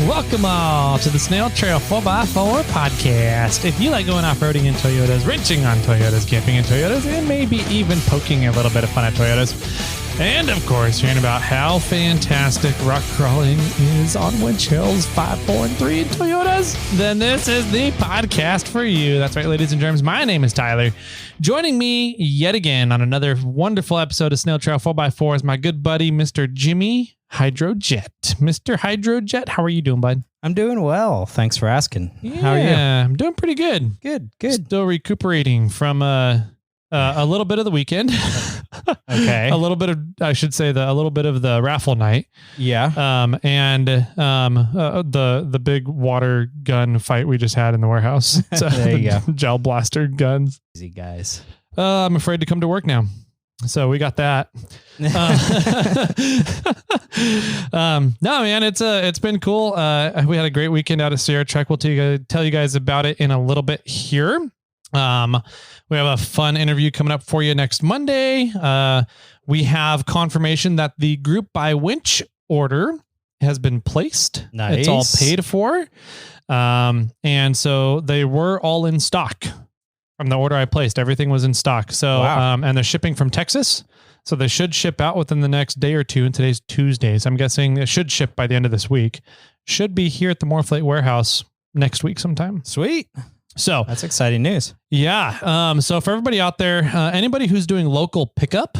Welcome all to the Snail Trail 4x4 podcast. If you like going off-roading in Toyotas, wrenching on Toyotas, camping in Toyotas, and maybe even poking a little bit of fun at Toyotas, and of course, hearing about how fantastic rock crawling is on winch hills 5, 4, and 3 in Toyotas, then this is the podcast for you. That's right, ladies and germs. My name is Tyler. Joining me yet again on another wonderful episode of Snail Trail 4x4 is my good buddy, Mr. Jimmy Hydrojet. Mr. Hydrojet, how are you doing, bud? I'm doing well. Thanks for asking. Yeah, How are you? I'm doing pretty good. Good. Still recuperating from a little bit of the weekend. Okay. A little bit of, I should say, a little bit of the raffle night. Yeah. And the big water gun fight we just had in the warehouse. So There you go. Gel blaster guns. Easy guys. I'm afraid to come to work now. So we got that. No, man, it's been cool. We had a great weekend out at Sierra Trek. We'll tell you guys about it in a little bit here. We have a fun interview coming up for you next Monday. We have confirmation that the group by winch order has been placed. Nice. It's all paid for. And so they were all in stock. From the order I placed, everything was in stock. So, wow. And they're shipping from Texas. So they should ship out within the next day or two. And today's Tuesday. So I'm guessing it should ship by the end of this week. Should be here at the Moreflate warehouse next week sometime. Sweet. So That's exciting news. Yeah. So for everybody out there, anybody who's doing local pickup,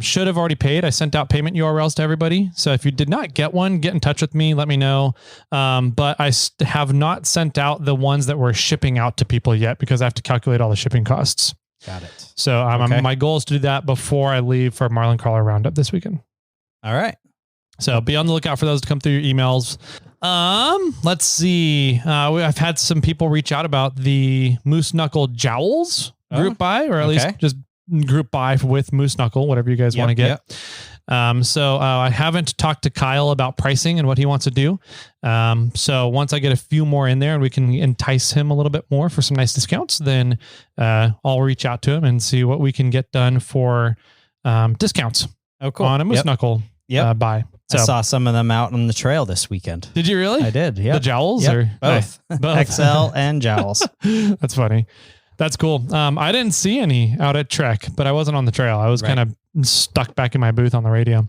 should have already paid. I sent out payment URLs to everybody. So if you did not get one, get in touch with me. Let me know. But I have not sent out the ones that we're shipping out to people yet because I have to calculate all the shipping costs. Got it. So Okay. my goal is to do that before I leave for Marlin Crawler Roundup this weekend. All right. So be on the lookout for those to come through your emails. Let's see. I've had some people reach out about the Moose Knuckle Jowls group buy, or at least just group buy with Moose Knuckle, whatever you guys want to get. So I haven't talked to Kyle about pricing and what he wants to do. So once I get a few more in there and we can entice him a little bit more for some nice discounts, then I'll reach out to him and see what we can get done for discounts on a Moose Knuckle buy. So, I saw some of them out on the trail this weekend. Did you really? I did. Yeah. The jowls or both? Both. XL and jowls. That's funny. That's cool. I didn't see any out at Trek, but I wasn't on the trail. I was kind of stuck back in my booth on the radio.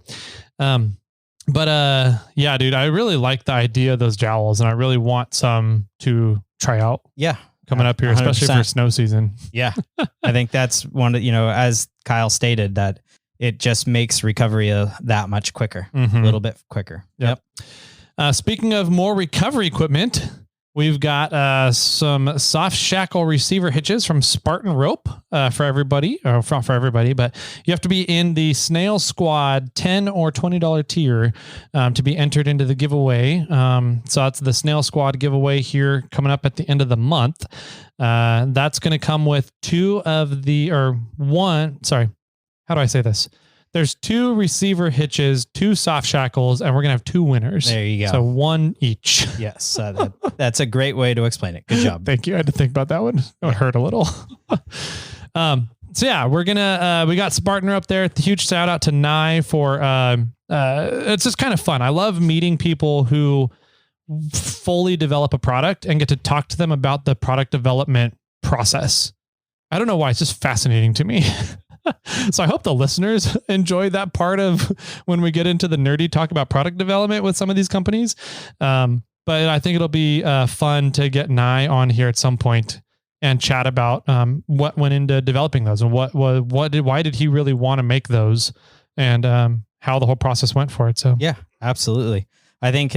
But yeah, dude, I really like the idea of those jowls and I really want some to try out. Yeah. Coming up here, 100%. Especially for snow season. Yeah. I think that's one of, as Kyle stated, that it just makes recovery that much quicker, a little bit quicker. Yep. Speaking of more recovery equipment, we've got some soft shackle receiver hitches from Spartan Rope for everybody, or not for everybody, but you have to be in the SnailSquad $10 or $20 tier to be entered into the giveaway. So that's the SnailSquad giveaway here coming up at the end of the month. That's going to come with how do I say this? There's 2 receiver hitches, 2 soft shackles, and we're going to have 2 winners. There you go. So 1 each. Yes. That's a great way to explain it. Good job. Thank you. I had to think about that one. It would hurt a little. So yeah, we got Spartan up there. Huge shout out to Nye for, it's just kind of fun. I love meeting people who fully develop a product and get to talk to them about the product development process. I don't know why. It's just fascinating to me. So I hope the listeners enjoy that part of when we get into the nerdy talk about product development with some of these companies. But I think it'll be fun to get Nye on here at some point and chat about what went into developing those and why did he really want to make those and how the whole process went for it. So yeah, absolutely. I think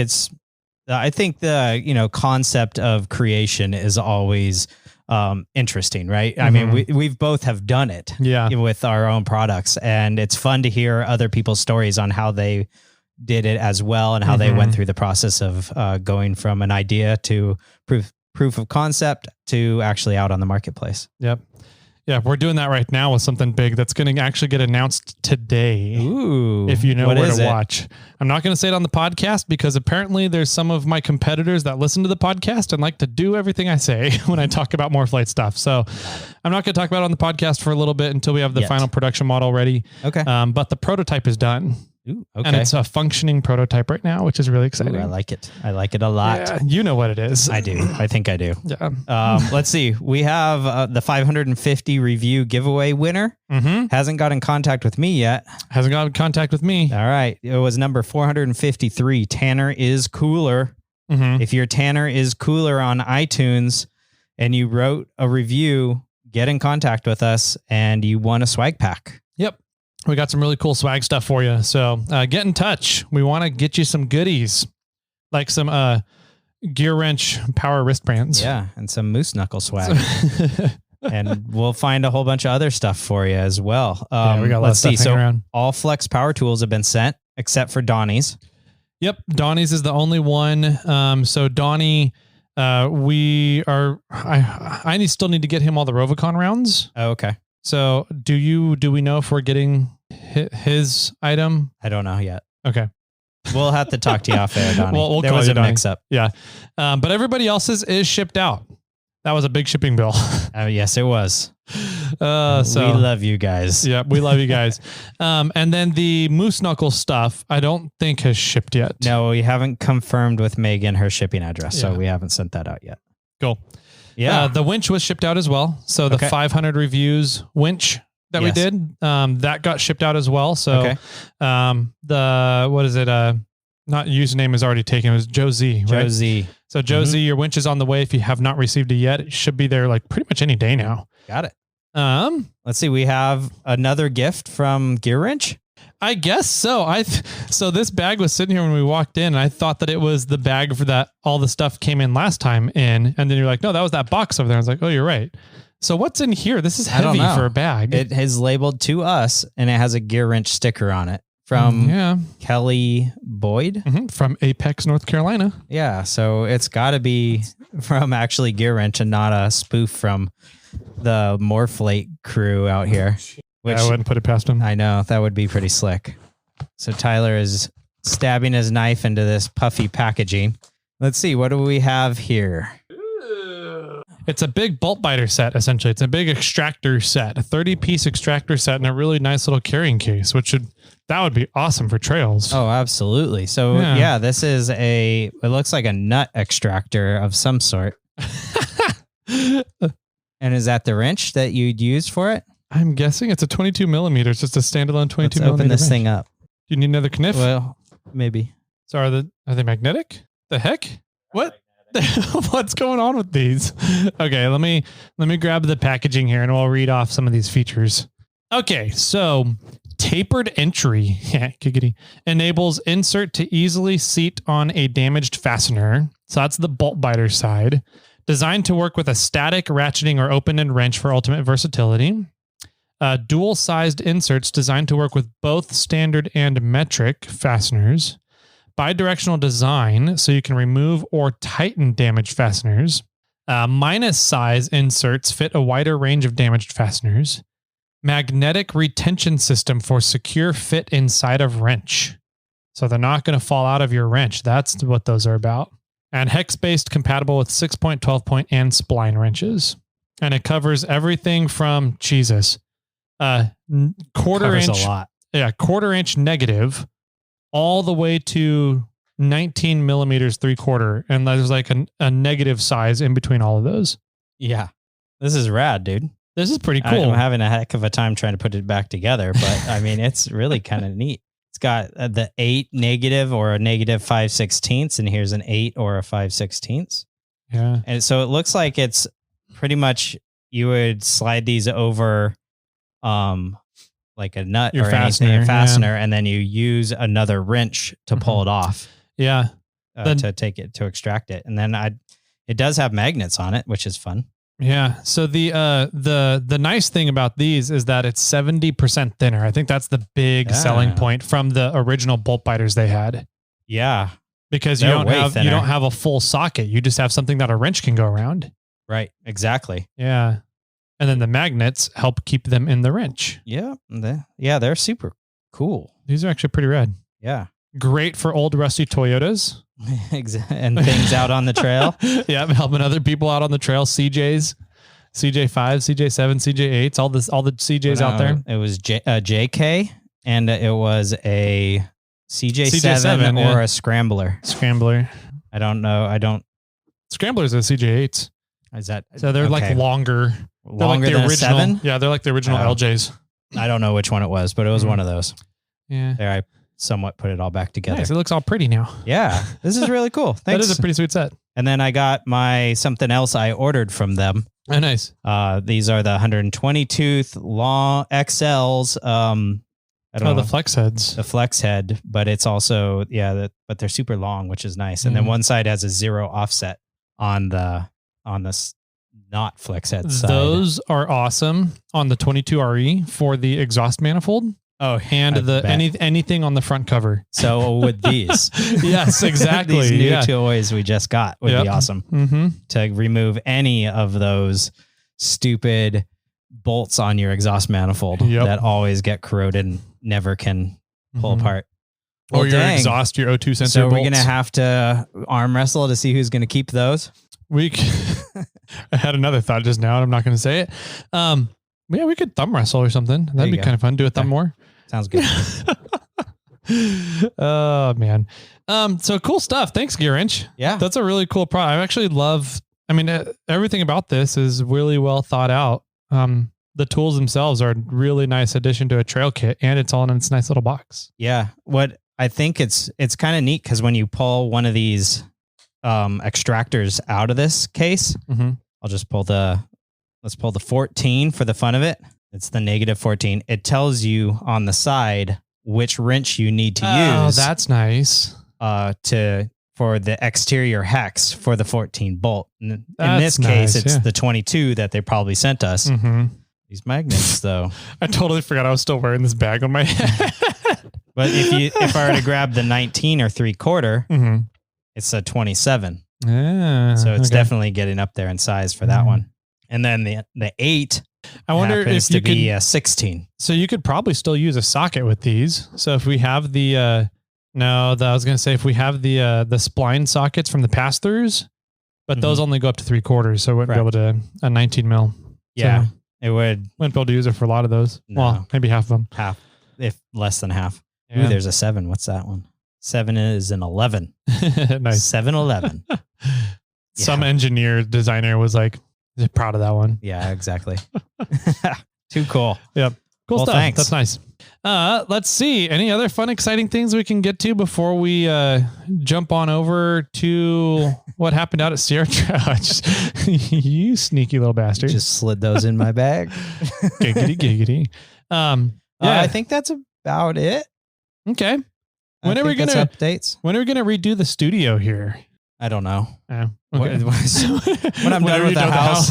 the concept of creation is always interesting, right? I mean, we've both have done it with our own products, and it's fun to hear other people's stories on how they did it as well and how they went through the process of going from an idea to proof of concept to actually out on the marketplace. Yep. Yeah, we're doing that right now with something big that's going to actually get announced today. Ooh, if you know where to watch. I'm not going to say it on the podcast because apparently there's some of my competitors that listen to the podcast and like to do everything I say when I talk about Moreflate stuff. So I'm not going to talk about it on the podcast for a little bit until we have the final production model ready. Okay. But the prototype is done. Ooh, okay. And it's a functioning prototype right now, which is really exciting. Ooh, I like it. I like it a lot. Yeah, you know what it is. I do. I think I do. Yeah. Let's see. We have the 550 review giveaway winner. Hasn't got in contact with me yet. Hasn't got in contact with me. All right. It was number 453. Tanner is Cooler. If your Tanner is Cooler on iTunes and you wrote a review, get in contact with us and you won a swag pack. Yep. We got some really cool swag stuff for you. So get in touch. We want to get you some goodies, like some Gear Wrench power wristbands. Yeah. And some moose knuckle swag. And we'll find a whole bunch of other stuff for you as well. Yeah, we got a lot of stuff hanging around. All Flex power tools have been sent except for Donnie's. Yep. Donnie's is the only one. So Donnie, I still need to get him all the Rovicon rounds. Oh, okay. So do we know if we're getting his item? I don't know yet. Okay. We'll have to talk to you off air, Donnie. We'll there was a mix up. Yeah. But everybody else's is shipped out. That was a big shipping bill. Yes, it was. So we love you guys. Yeah, we love you guys. And then the moose knuckle stuff, I don't think has shipped yet. No, we haven't confirmed with Megan her shipping address, so we haven't sent that out yet. Cool. Yeah. The winch was shipped out as well. So the 500 reviews winch that we did, that got shipped out as well. So what is it? Not username is already taken. It was Joe Z, right? Joe Z. So Joe Z, your winch is on the way. If you have not received it yet, it should be there like pretty much any day now. Got it. Let's see. We have another gift from Gear Wrench. I guess so. So this bag was sitting here when we walked in, and I thought that it was the bag for that all the stuff came in last time in, and then you're like, no, that was that box over there. I was like, oh, you're right. So what's in here? This is heavy for a bag. It is labeled to us, and it has a Gear Wrench sticker on it from Kelly Boyd from Apex, North Carolina. Yeah, so it's got to be from actually Gear Wrench and not a spoof from the Morphlate crew out here. Which I wouldn't put it past him. I know, that would be pretty slick. So Tyler is stabbing his knife into this puffy packaging. Let's see, what do we have here? It's a big bolt biter set, essentially. It's a big extractor set, a 30-piece extractor set, and a really nice little carrying case, that would be awesome for trails. Oh, absolutely. So this is it looks like a nut extractor of some sort. And is that the wrench that you'd use for it? I'm guessing it's a 22 millimeters, just a standalone 22 millimeter. Let's open this thing up. Do you need another kniff? Well, maybe. So are they magnetic? The heck? What? What's going on with these? Okay, let me grab the packaging here and we'll read off some of these features. Okay, so tapered entry enables insert to easily seat on a damaged fastener. So that's the bolt biter side. Designed to work with a static ratcheting or open-end wrench for ultimate versatility. Dual-sized inserts designed to work with both standard and metric fasteners. Bidirectional design, so you can remove or tighten damaged fasteners. Minus size inserts fit a wider range of damaged fasteners. Magnetic retention system for secure fit inside of wrench. So they're not going to fall out of your wrench. That's what those are about. And hex-based, compatible with 6-point, 12-point, and spline wrenches. And it covers everything from, quarter-inch, a lot. Yeah, quarter-inch negative, all the way to 19 millimeters 3/4, and there's like a negative size in between all of those. Yeah, this is rad, dude. This is pretty cool. I'm having a heck of a time trying to put it back together, but I mean, it's really kind of neat. It's got the 8 negative or a negative 5/16, and here's an 8 or a 5/16. Yeah. And so it looks like it's pretty much, you would slide these over, like a nut your or fastener, anything, a fastener, and then you use another wrench to pull it off. Yeah. To extract it. And then it does have magnets on it, which is fun. Yeah. So the nice thing about these is that it's 70% thinner. I think that's the big selling point from the original bolt biters they had. Yeah. Because you don't have a full socket. You just have something that a wrench can go around. Right. Exactly. Yeah. And then the magnets help keep them in the wrench. Yeah. They're super cool. These are actually pretty rad. Yeah. Great for old rusty Toyotas. And things out on the trail. Yeah, helping other people out on the trail. CJs, CJ5, CJ7, CJ8s, all the CJs out there. It was JK And it was a CJ7 or a Scrambler. I don't know. Scramblers are CJ8s. Is that so? They're like longer. They're like the than original. a 7? Yeah, they're like the original LJs. I don't know which one it was, but it was one of those. Yeah. There, I somewhat put it all back together. Nice. It looks all pretty now. Yeah, this is really cool. Thanks. That is a pretty sweet set. And then I got my something else I ordered from them. Oh, nice. These are the 120 tooth long XLs. I don't know. The flex heads. The flex head, but it's also but they're super long, which is nice. And then one side has a 0 offset on the not flex head side. Those are awesome on the 22RE for the exhaust manifold. Oh, and anything on the front cover. So with these, yes, exactly. These new toys we just got would be awesome to remove any of those stupid bolts on your exhaust manifold that always get corroded and never can pull apart. Or your exhaust, your O2 sensor. So we're gonna have to arm wrestle to see who's gonna keep those. I had another thought just now, and I'm not going to say it. Yeah, we could thumb wrestle or something. That'd be kind of fun. Do a thumb war. Sounds good. Oh man. So cool stuff. Thanks, Gearwrench. Yeah. That's a really cool product. I actually love, everything about this is really well thought out. The tools themselves are a really nice addition to a trail kit, and it's all in its nice little box. Yeah. What I think it's kind of neat because when you pull one of these extractors out of this case, I'll just let's pull the 14 for the fun of it. It's the -14. It tells you on the side which wrench you need to use. Oh, that's nice. For the exterior hex for the 14 bolt. In this case, it's the 22 that they probably sent us. These magnets, though. I totally forgot I was still wearing this bag on my head. But if I were to grab the 19 or 3/4, it's a 27. Yeah, so it's definitely getting up there in size for that one. And then the 8 I wonder if to be a 16. So you could probably still use a socket with these. So if we have I was going to say if we have the spline sockets from the pass-throughs, but those only go up to 3/4, so it wouldn't be able to a 19 mil. Yeah, so it wouldn't be able to use it for a lot of those. No. Well, maybe half of them. Half, if less than half. Yeah. Ooh, there's a 7. What's that one? 7 is an 11. Nice. 7-11. Some engineer designer was like proud of that one. Yeah, exactly. Too cool. Yep. Cool stuff. Thanks. That's nice. Let's see. Any other fun, exciting things we can get to before we jump on over to what happened out at Sierra Trail? You sneaky little bastard. Just slid those in my bag. Giggity. I think that's about it. Okay. When are we gonna updates? When are we gonna redo the studio here? I don't know. Okay. When I'm done with the house.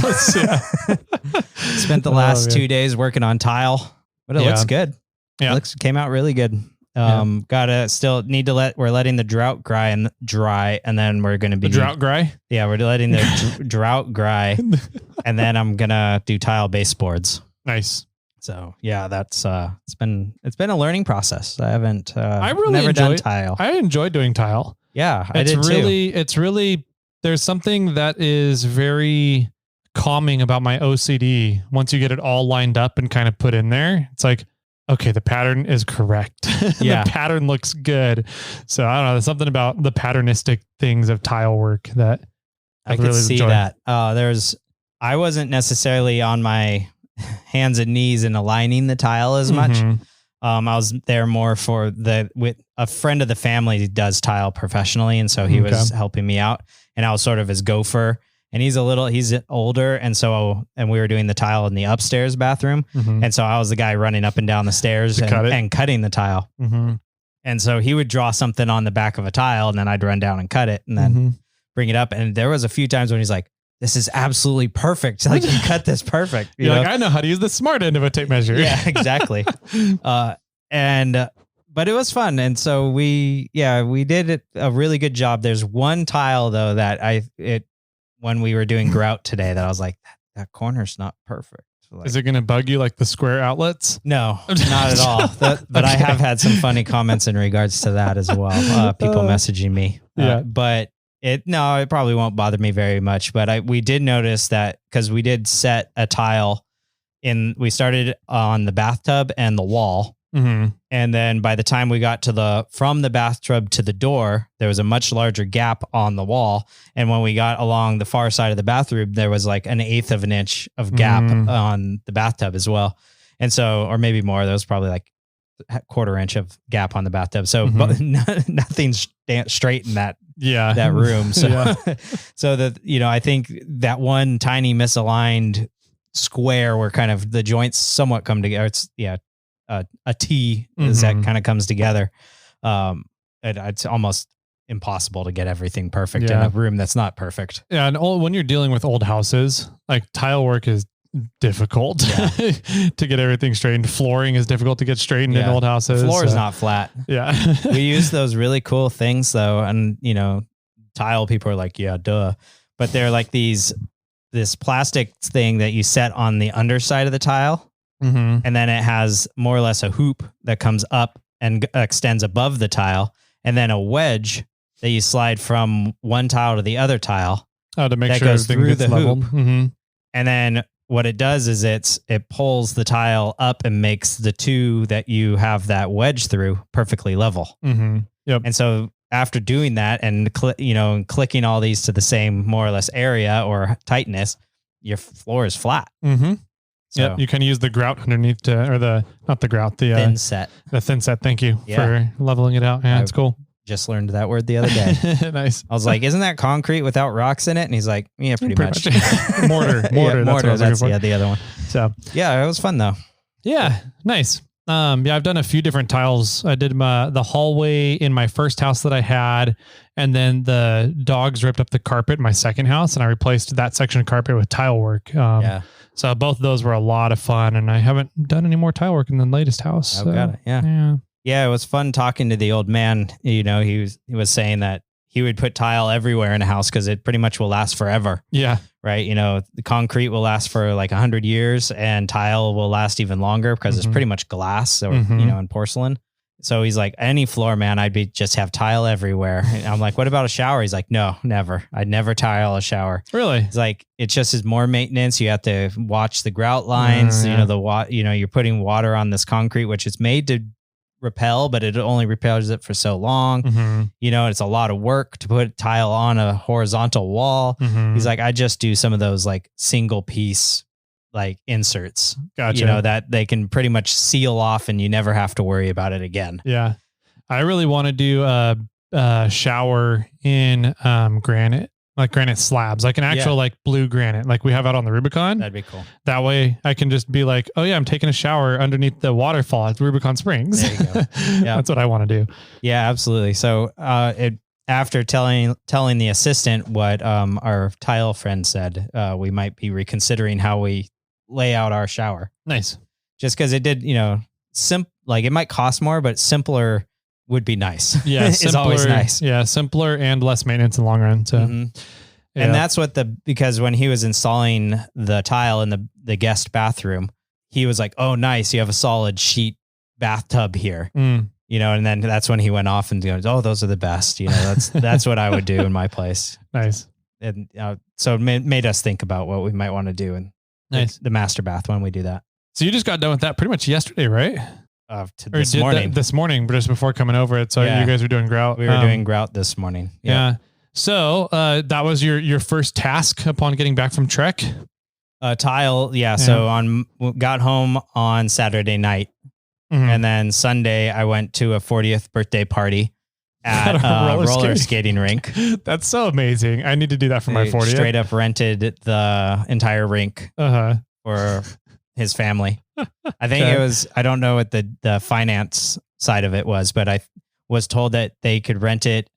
Spent the last 2 days working on tile, but it looks good. Yeah, came out really good. We're letting the drought dry, and then we're gonna be the drought dry. Yeah, we're letting the drought dry, and then I'm gonna do tile baseboards. Nice. So yeah, that's it's been a learning process. I haven't never done tile. I enjoy doing tile. Yeah, I did too. It's really there's something that is very calming about my OCD. Once you get it all lined up and kind of put in there, it's like, okay, the pattern is correct. The pattern looks good. So I don't know. There's something about the patternistic things of tile work that I could really see enjoy. That. I wasn't necessarily on my hands and knees in aligning the tile as much. I was there more for with a friend of the family does tile professionally. And so he was helping me out, and I was sort of his gopher, and he's older. And we were doing the tile in the upstairs bathroom. And so I was the guy running up and down the stairs and cutting the tile. And so he would draw something on the back of a tile, and then I'd run down and cut it and then bring it up. And there was a few times when he's like, this is absolutely perfect. Like, you cut this perfect. You're like, I know how to use the smart end of a tape measure. Yeah, exactly. But it was fun. And so we did a really good job. There's one tile though that when we were doing grout today that I was like, that corner's not perfect. Like, is it going to bug you like the square outlets? No, not at all. But I have had some funny comments in regards to that as well. People messaging me. But it probably won't bother me very much, but we did notice that because we did set a tile we started on the bathtub and the wall, Mm-hmm. And then by the time we got from the bathtub to the door, there was a much larger gap on the wall. And when we got along the far side of the bathroom, there was like 1/8 of an inch of gap on the bathtub as well. And so, or maybe more, there was probably like 1/4 inch of gap on the bathtub. So nothing's straight in that room. So, so that, I think that one tiny misaligned square where kind of the joints somewhat come together. It's a T as that kind of comes together. It's almost impossible to get everything perfect in a room that's not perfect. Yeah. And when you're dealing with old houses, like tile work is difficult to get everything straightened. Flooring is difficult to get straightened in old houses. The floor is not flat. Yeah. We use those really cool things though. And tile people are like, yeah, duh. But they're like this plastic thing that you set on the underside of the tile. Mm-hmm. And then it has more or less a hoop that comes up and extends above the tile, and then a wedge that you slide from one tile to the other tile. Oh, to make that sure goes through the leveled. hoop. Mm-hmm. And then what it does is it pulls the tile up and makes the two that you have that wedge through perfectly level. Mm-hmm. Yep. And so after doing that and clicking all these to the same more or less area or tightness, your floor is flat. Mm-hmm. So, you can use the grout underneath the thin set. The thin set. Thank you for leveling it out. Yeah, it's cool. Just learned that word the other day. Nice. I was like, isn't that concrete without rocks in it? And he's like, yeah, pretty much. Mortar. That's the other one. So yeah, it was fun though. Yeah. Nice. I've done a few different tiles. I did the hallway in my first house that I had, and then the dogs ripped up the carpet in my second house, and I replaced that section of carpet with tile work. So both of those were a lot of fun, and I haven't done any more tile work in the latest house. Got it. Yeah. It was fun talking to the old man. He was saying that he would put tile everywhere in a house because it pretty much will last forever. Yeah. Right. The concrete will last for like 100 years, and tile will last even longer because it's pretty much glass or, and porcelain. So he's like, any floor, man, just have tile everywhere. And I'm like, what about a shower? He's like, no, never. I'd never tile a shower. Really? It's like, it's just is more maintenance. You have to watch the grout lines, you're putting water on this concrete, which is made to repel, but it only repels it for so long. Mm-hmm. It's a lot of work to put tile on a horizontal wall. Mm-hmm. He's like, I just do some of those like single piece like inserts, gotcha. That they can pretty much seal off and you never have to worry about it again. Yeah. I really want to do a shower in granite, like granite slabs, like an actual like blue granite, like we have out on the Rubicon. That'd be cool. That way I can just be like, oh yeah, I'm taking a shower underneath the waterfall at Rubicon Springs. There you go. Yeah. That's what I want to do. Yeah, absolutely. So after telling the assistant what our tile friend said, we might be reconsidering how we lay out our shower. Nice. Just because it did, like it might cost more, but simpler would be nice. Yeah, it's always nice. Yeah, simpler and less maintenance in the long run. So, and that's what because when he was installing the tile in the guest bathroom, he was like, "Oh, nice, you have a solid sheet bathtub here." And then that's when he went off and goes, "Oh, those are the best." That's what I would do in my place. Nice. And so it made us think about what we might want to do in the master bath when we do that. So you just got done with that pretty much yesterday, right? This morning. This morning, but just before coming over it. So you guys were doing grout. We were doing grout this morning. Yeah. So that was your first task upon getting back from Trek? Tile. Yeah. So got home on Saturday night. Mm-hmm. And then Sunday I went to a 40th birthday party at a roller skating rink. That's so amazing. I need to do that for my 40th. Straight up rented the entire rink for his family. I think it was, I don't know what the finance side of it was, but I was told that they could rent it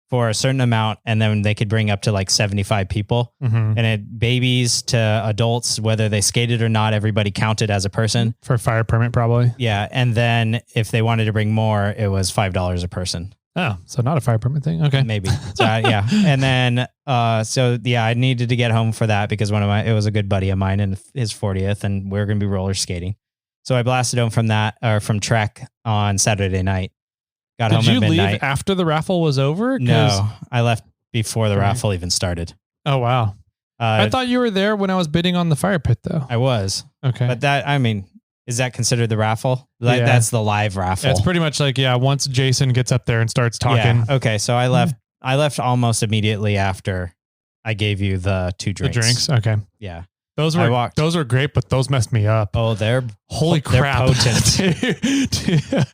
for a certain amount and then they could bring up to like 75 people. Mm-hmm. And it babies to adults, whether they skated or not, everybody counted as a person. For a fire permit, probably. Yeah. And then if they wanted to bring more, it was $5 a person. Oh, so not a fire permit thing. Okay. Maybe. So, yeah. And then, I needed to get home for that because it was a good buddy of mine and his 40th and we were going to be roller skating. So I blasted home from Trek on Saturday night. Got home at midnight. Did you leave after the raffle was over? No, I left before the raffle even started. Oh, wow. I thought you were there when I was bidding on the fire pit though. I was. Okay. But Is that considered the raffle? Like that's the live raffle. It's pretty much like, once Jason gets up there and starts talking. Yeah. Okay. So I left almost immediately after I gave you the 2 drinks. The drinks. Okay. Yeah. Those were great, but those messed me up. Oh, they're crap. Potent.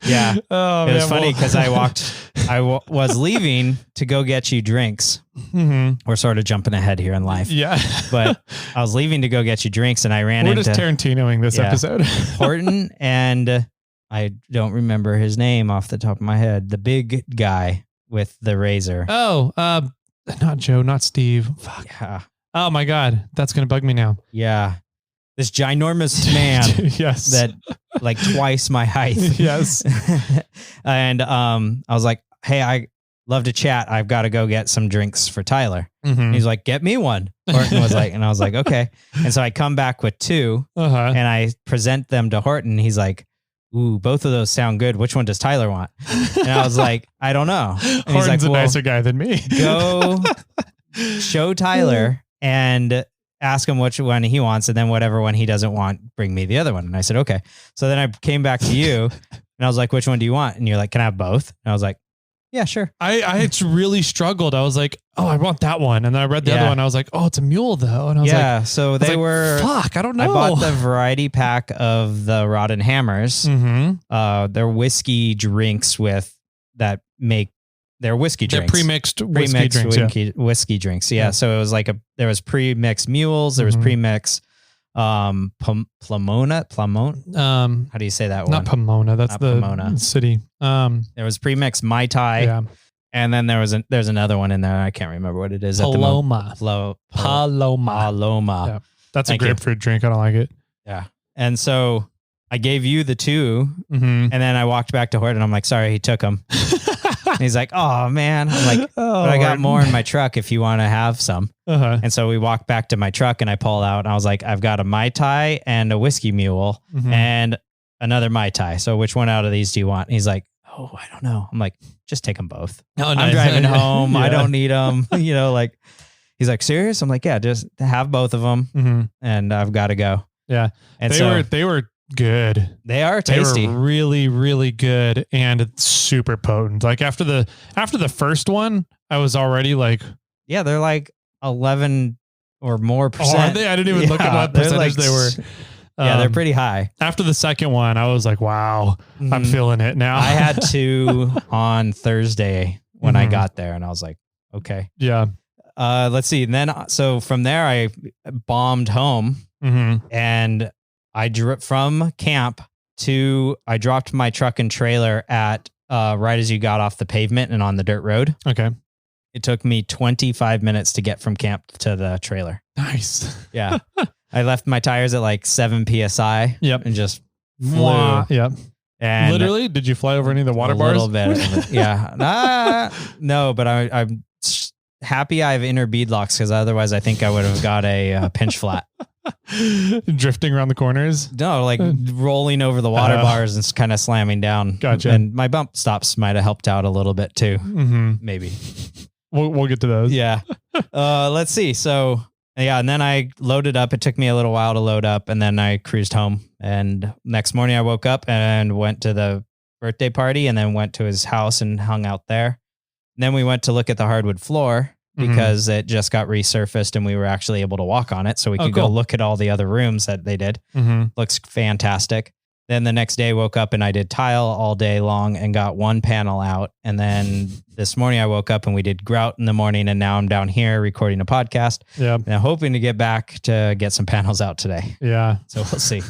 Yeah. Oh, it was funny because I was leaving to go get you drinks. Mm-hmm. We're sort of jumping ahead here in life. Yeah. But I was leaving to go get you drinks and I ran into... We're just Tarantinoing this episode. Horton and I don't remember his name off the top of my head. The big guy with the razor. Oh, not Joe, not Steve. Fuck. Yeah. Oh my God. That's going to bug me now. Yeah. This ginormous man. Yes. That like twice my height. Yes. And I was like, hey, I love to chat. I've got to go get some drinks for Tyler. Mm-hmm. He's like, get me one. Horton was like, and I was like, okay. And so I come back with 2 and I present them to Horton. He's like, ooh, both of those sound good. Which one does Tyler want? And I was like, I don't know. And Horton's he's like, a nicer guy than me. Go show Tyler and ask him which one he wants. And then whatever one he doesn't want, bring me the other one. And I said, okay. So then I came back to you and I was like, which one do you want? And you're like, can I have both? And I was like, yeah, sure. I really struggled. I was like, oh, I want that one. And then I read the other one. I was like, oh, it's a mule though. And I was like, so they were, fuck, I don't know. I bought the variety pack of the Rod and Hammers. Mm-hmm. They're whiskey drinks they're whiskey drinks. They're premixed whiskey drinks. Yeah. So it was like there was pre-mixed mules. There was pre-mixed Pomona. How do you say that one? Not Pomona. That's the Pomona city. There was pre-mixed Mai Tai. Yeah. And then there's another one in there. I can't remember what it is. Paloma. Paloma. Yeah. That's a grapefruit drink. I don't like it. Yeah. And so I gave you the 2 and then I walked back to Horton. I'm like, sorry, he took them. And he's like, oh man. I'm like, but I got more in my truck if you want to have some. And so we walked back to my truck and I pulled out and I was like, I've got a Mai Tai and a whiskey mule and another Mai Tai. So which one out of these do you want? And he's like, oh, I don't know. I'm like, just take them both. Oh, I'm driving home. I don't need them. Like, he's like, serious? I'm like, yeah, just have both of them. And I've got to go. Yeah. And they were good. They are tasty. They were really, really good and super potent. Like after the first one, I was already like, yeah, they're like 11 or more percent. Oh, are they? I didn't even look at what percentage they were. Yeah, they're pretty high. After the second one, I was like, wow, I'm feeling it now. I had 2 on Thursday when I got there and I was like, okay. Yeah. Let's see. And then, so from there, I bombed home and I drew from camp I dropped my truck and trailer at right as you got off the pavement and on the dirt road. Okay. It took me 25 minutes to get from camp to the trailer. Nice. Yeah. I left my tires at like 7 PSI. Yep. And just flew. Yep. And literally, did you fly over any of the water bars? A little bit. Yeah. No, but I'm happy I have inner bead locks because otherwise I think I would have got a pinch flat. Drifting around the corners? No, like rolling over the water bars and kind of slamming down. Gotcha. And my bump stops might have helped out a little bit too. Maybe. We'll get to those. Yeah. Let's see. So yeah, and then I loaded up. It took me a little while to load up and then I cruised home. And next morning I woke up and went to the birthday party and then went to his house and hung out there. And then we went to look at the hardwood floor because it just got resurfaced and we were actually able to walk on it. So we could go look at all the other rooms that they did. Looks fantastic. Then the next day woke up and I did tile all day long and got one panel out. And then this morning I woke up and we did grout in the morning and now I'm down here recording a podcast. Yeah. And I'm hoping to get back to get some panels out today. Yeah. So we'll see.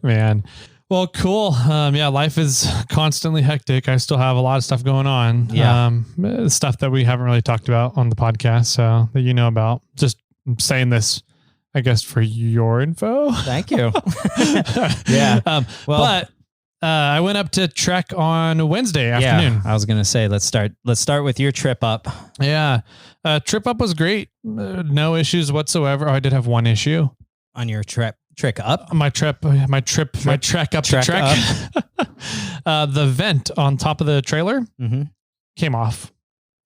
Man. Well, cool. Yeah, life is constantly hectic. I still have a lot of stuff going on. Yeah. Stuff that we haven't really talked about on the podcast, so that you know about. Just saying this, I guess, for your info. Thank you. Yeah. But I went up to Trek on Wednesday afternoon. Yeah, I was gonna say let's start with your trek up. Yeah, trip up was great. No issues whatsoever. Oh, I did have one issue on your trek up. My trek up to Trek. The vent on top of the trailer came off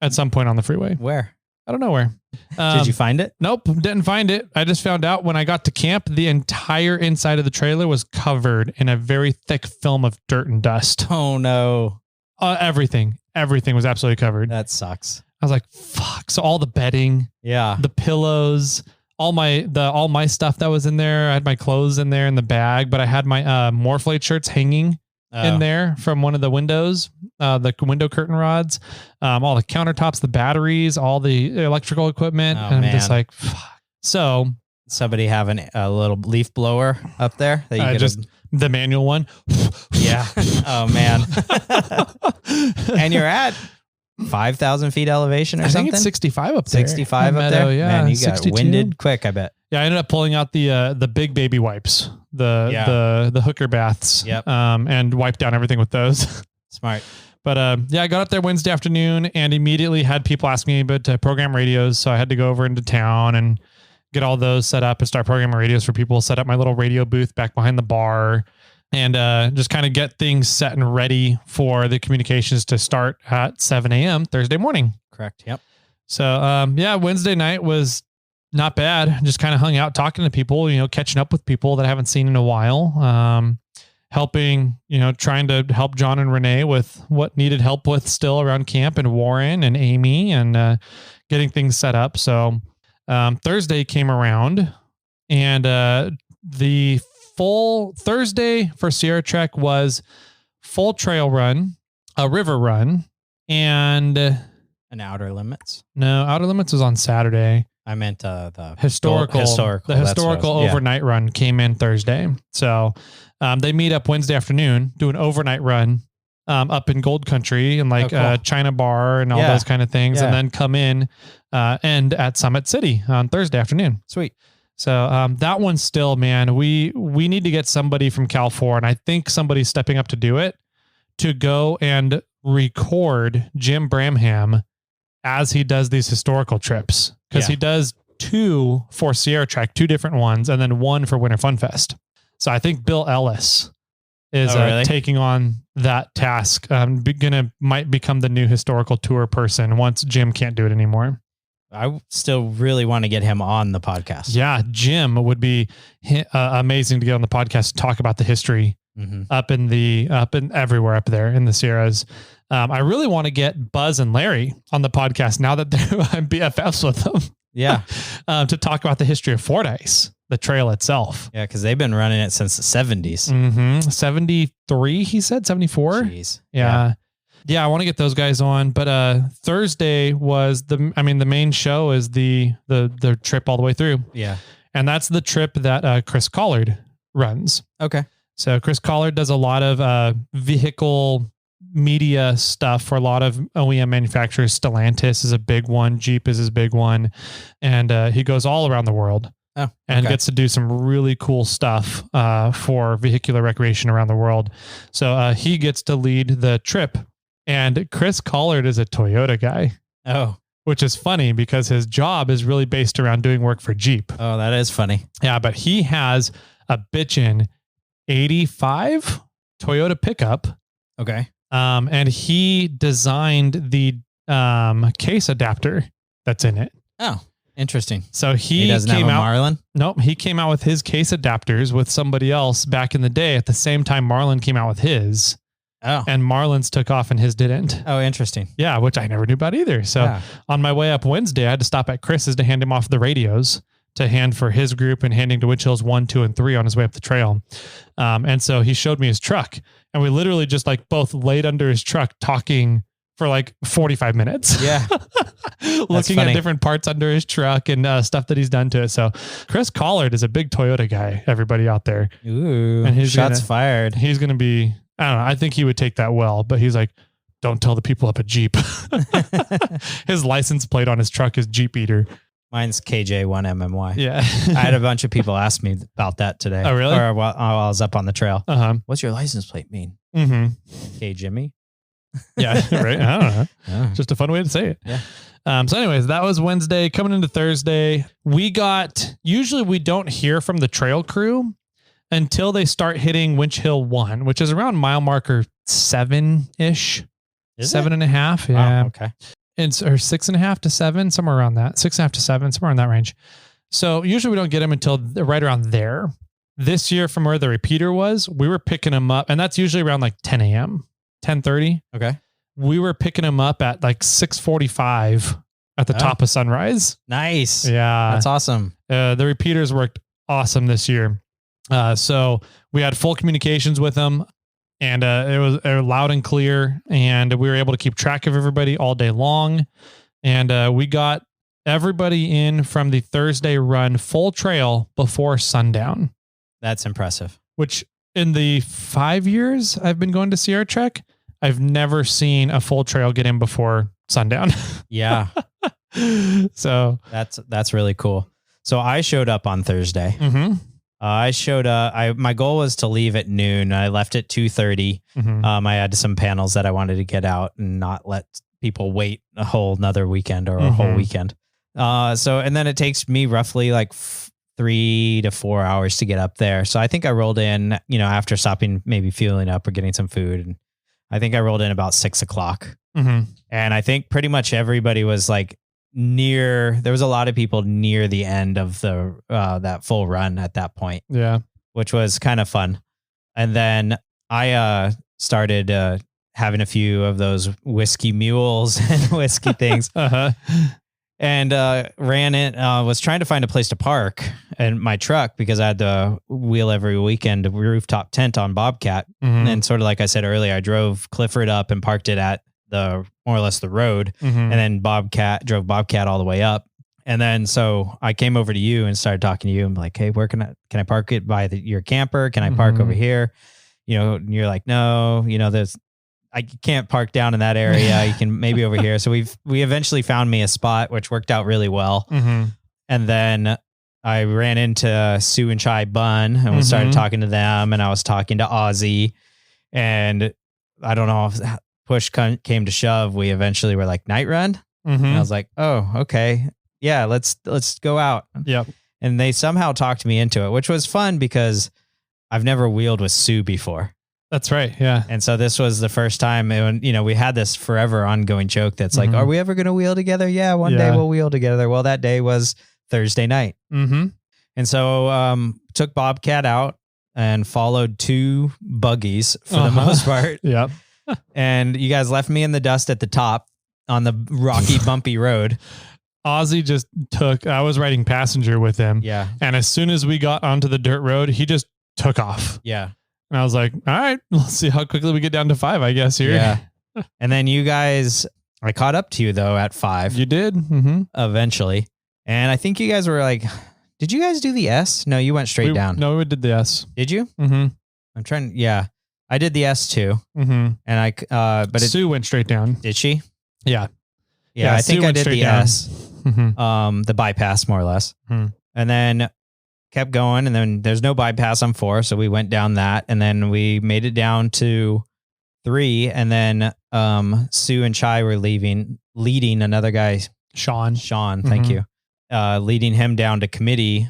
at some point on the freeway. Where? out of nowhere. Did you find it? Nope, didn't find it. I just found out when I got to camp, the entire inside of the trailer was covered in a very thick film of dirt and dust. Oh no. Everything was absolutely covered. That sucks. I was like, fuck. So all the bedding, the pillows, all my stuff that was in there. I had my clothes in there in the bag, but I had my Morphlate shirts hanging in there from one of the windows, the window curtain rods, all the countertops, the batteries, all the electrical equipment. And I'm just like, fuck. So somebody having a little leaf blower up there that you just the manual one. Yeah. Oh man. And you're at 5,000 feet elevation or something? I think it's 65 up there. 65 up there? Yeah. Man, you got winded quick, I bet. Yeah, I ended up pulling out the big baby wipes, the hooker baths, and wiped down everything with those. Smart. But I got up there Wednesday afternoon and immediately had people ask me about program radios. So I had to go over into town and get all those set up and start programming radios for people, set up my little radio booth back behind the bar, and just kind of get things set and ready for the communications to start at 7 a.m. Thursday morning. Correct. Yep. So, Wednesday night was not bad. Just kind of hung out, talking to people, catching up with people that I haven't seen in a while. Helping, trying to help John and Renee with what needed help with still around camp, and Warren and Amy, and getting things set up. So Thursday came around, and the full Thursday for Sierra Trek was full trail run, a river run, and an Outer Limits. No, Outer Limits was on Saturday. I meant the historical overnight run came in Thursday. So they meet up Wednesday afternoon, do an overnight run up in Gold Country and cool. China Bar and all those kind of things, and then come in and at Summit City on Thursday afternoon. Sweet. So that one's still, man, we need to get somebody from Cal 4, and I think somebody's stepping up to do it, to go and record Jim Bramham as he does these historical trips. Because he does 2 for Sierra Trek, 2 different ones, and then 1 for Winter Fun Fest. So I think Bill Ellis is taking on that task. Might become the new historical tour person once Jim can't do it anymore. I still really want to get him on the podcast. Yeah, Jim would be amazing to get on the podcast to talk about the history up in everywhere up there in the Sierras. I really want to get Buzz and Larry on the podcast now that I'm BFFs with them. Yeah. To talk about the history of Fordyce, the trail itself. Yeah, because they've been running it since the 70s. 73, he said, 74. Jeez. Yeah. Yeah, I want to get those guys on, but Thursday was the main show is the trip all the way through. Yeah. And that's the trip that Chris Collard runs. Okay. So Chris Collard does a lot of vehicle media stuff for a lot of OEM manufacturers. Stellantis is a big one. Jeep is his big one. And he goes all around the world and gets to do some really cool stuff for vehicular recreation around the world. So he gets to lead the trip. And Chris Collard is a Toyota guy. Oh. Which is funny because his job is really based around doing work for Jeep. Oh, that is funny. Yeah, but he has a bitchin' 85 Toyota pickup. Okay. And he designed the case adapter that's in it. Oh, interesting. So he doesn't have a Marlin? Nope. He came out with his case adapters with somebody else back in the day at the same time Marlin came out with his. Oh. And Marlin's took off and his didn't. Oh, interesting. Yeah, which I never knew about either. So on my way up Wednesday, I had to stop at Chris's to hand him off the radios to hand for his group and handing to Witch Hills 1, 2, and 3 on his way up the trail. And so he showed me his truck and we literally just both laid under his truck talking for 45 minutes. Yeah. Looking at different parts under his truck and stuff that he's done to it. So Chris Collard is a big Toyota guy, everybody out there. Ooh, and his shots fired. He's going to be, I don't know. I think he would take that well, but he's like, don't tell the people up at Jeep. His license plate on his truck is Jeep Eater. Mine's KJ1MMY. Yeah. I had a bunch of people ask me about that today. Oh, really? Or while I was up on the trail. What's your license plate mean? K Jimmy? Yeah, right. I don't know. Yeah. Just a fun way to say it. Yeah. So anyways, that was Wednesday. Coming into Thursday, usually we don't hear from the trail crew until they start hitting Winch Hill 1, which is around mile marker 7-ish. 7.5. Yeah. Oh, okay. or 6.5 to 7, somewhere around that. 6.5 to 7, somewhere in that range. So usually we don't get them until right around there. This year, from where the repeater was, we were picking them up, and that's usually around like 10 a.m., 10:30. Okay. We were picking them up at like 6:45 at the top of sunrise. Nice. Yeah. That's awesome. The repeaters worked awesome this year. So we had full communications with them, and it was loud and clear, and we were able to keep track of everybody all day long. And we got everybody in from the Thursday run full trail before sundown. That's impressive. Which in the 5 years I've been going to Sierra Trek, I've never seen a full trail get in before sundown. Yeah. So that's really cool. So I showed up on Thursday. Mm-hmm. I showed up. My goal was to leave at noon. I left at 2:30. Mm-hmm. I had some panels that I wanted to get out and not let people wait a whole another weekend or a whole weekend. And then it takes me roughly like 3 to 4 hours to get up there. So I think I rolled in, after stopping, maybe fueling up or getting some food. And I think I rolled in about 6 o'clock. Mm-hmm. And I think pretty much everybody was like there was a lot of people near the end of the that full run at that point. Yeah. Which was kind of fun. And then I started having a few of those whiskey mules and whiskey things. And ran it, was trying to find a place to park in my truck because I had to wheel every weekend a rooftop tent on Bobcat. Mm-hmm. And sort of like I said earlier, I drove Clifford up and parked it at more or less the road. Mm-hmm. And then drove Bobcat all the way up. And then so I came over to you and started talking to you. I'm like, hey, where can I park it by your camper? Can I park over here? And you're like, no, I can't park down in that area. You can maybe over here. So we eventually found me a spot, which worked out really well. Mm-hmm. And then I ran into Sue and Chai Bun and we started talking to them, and I was talking to Ozzy, and I don't know if push came to shove. We eventually were like, night run. Mm-hmm. And I was like, oh, okay. Yeah, let's go out. Yep. And they somehow talked me into it, which was fun because I've never wheeled with Sue before. That's right. Yeah. And so this was the first time when, we had this forever ongoing joke that's like, are we ever going to wheel together? Yeah, one day we'll wheel together. Well, that day was Thursday night. Mm-hmm. And so took Bobcat out and followed 2 buggies for the most part. Yep. And you guys left me in the dust at the top on the rocky, bumpy road. Ozzy I was riding passenger with him. Yeah. And as soon as we got onto the dirt road, he just took off. Yeah. And I was like, all right, let's see how quickly we get down to 5, I guess, here. Yeah. And then you guys, I caught up to you though at 5. You did? Mm-hmm. Eventually. And I think you guys were like, did you guys do the S? No, you went straight down. No, we did the S. Did you? Mm-hmm. Yeah. I did the S too. Mm-hmm. And Sue went straight down. Did she? Yeah. Yeah, I think I did the down. S. Mm-hmm. The bypass more or less. Mm-hmm. And then kept going, and then there's no bypass on 4, so we went down that, and then we made it down to 3, and then Sue and Chai were leading another guy, Sean, thank you, leading him down to committee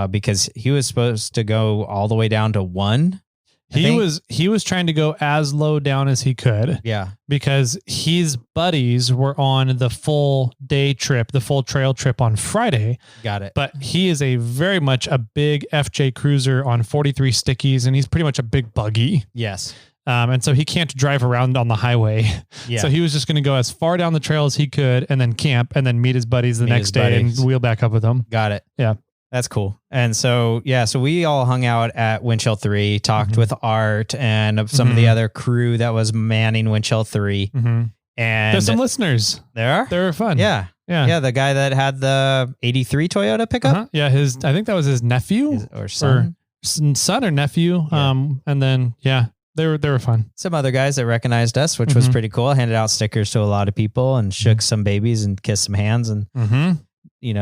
because he was supposed to go all the way down to 1. He was trying to go as low down as he could. Yeah. Because his buddies were on the full day trip, the full trail trip on Friday. Got it. But he is very much a big FJ cruiser on 43 stickies, and he's pretty much a big buggy. Yes. And so he can't drive around on the highway. Yeah. So he was just going to go as far down the trail as he could and then camp and then meet his buddies the next day and wheel back up with them. Got it. Yeah. That's cool. And so, so we all hung out at Windchill 3, talked with Art and some of the other crew that was manning Windchill 3. Mm-hmm. And there's some listeners. There are? They were fun. Yeah. Yeah. The guy that had the 83 Toyota pickup. Yeah. I think that was his nephew or son. Son or nephew. Yeah. And then, they were fun. Some other guys that recognized us, which was pretty cool. I handed out stickers to a lot of people and shook some babies and kissed some hands and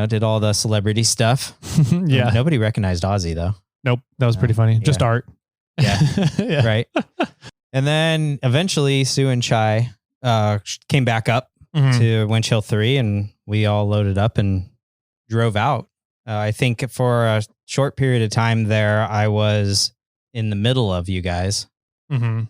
did all the celebrity stuff. Yeah. Nobody recognized Ozzy though. Nope. That was pretty funny. Just Art. Yeah. Yeah. Right. And then eventually Sue and Chai came back up to Windchill 3 and we all loaded up and drove out. I think for a short period of time there, I was in the middle of you guys. Mm-hmm.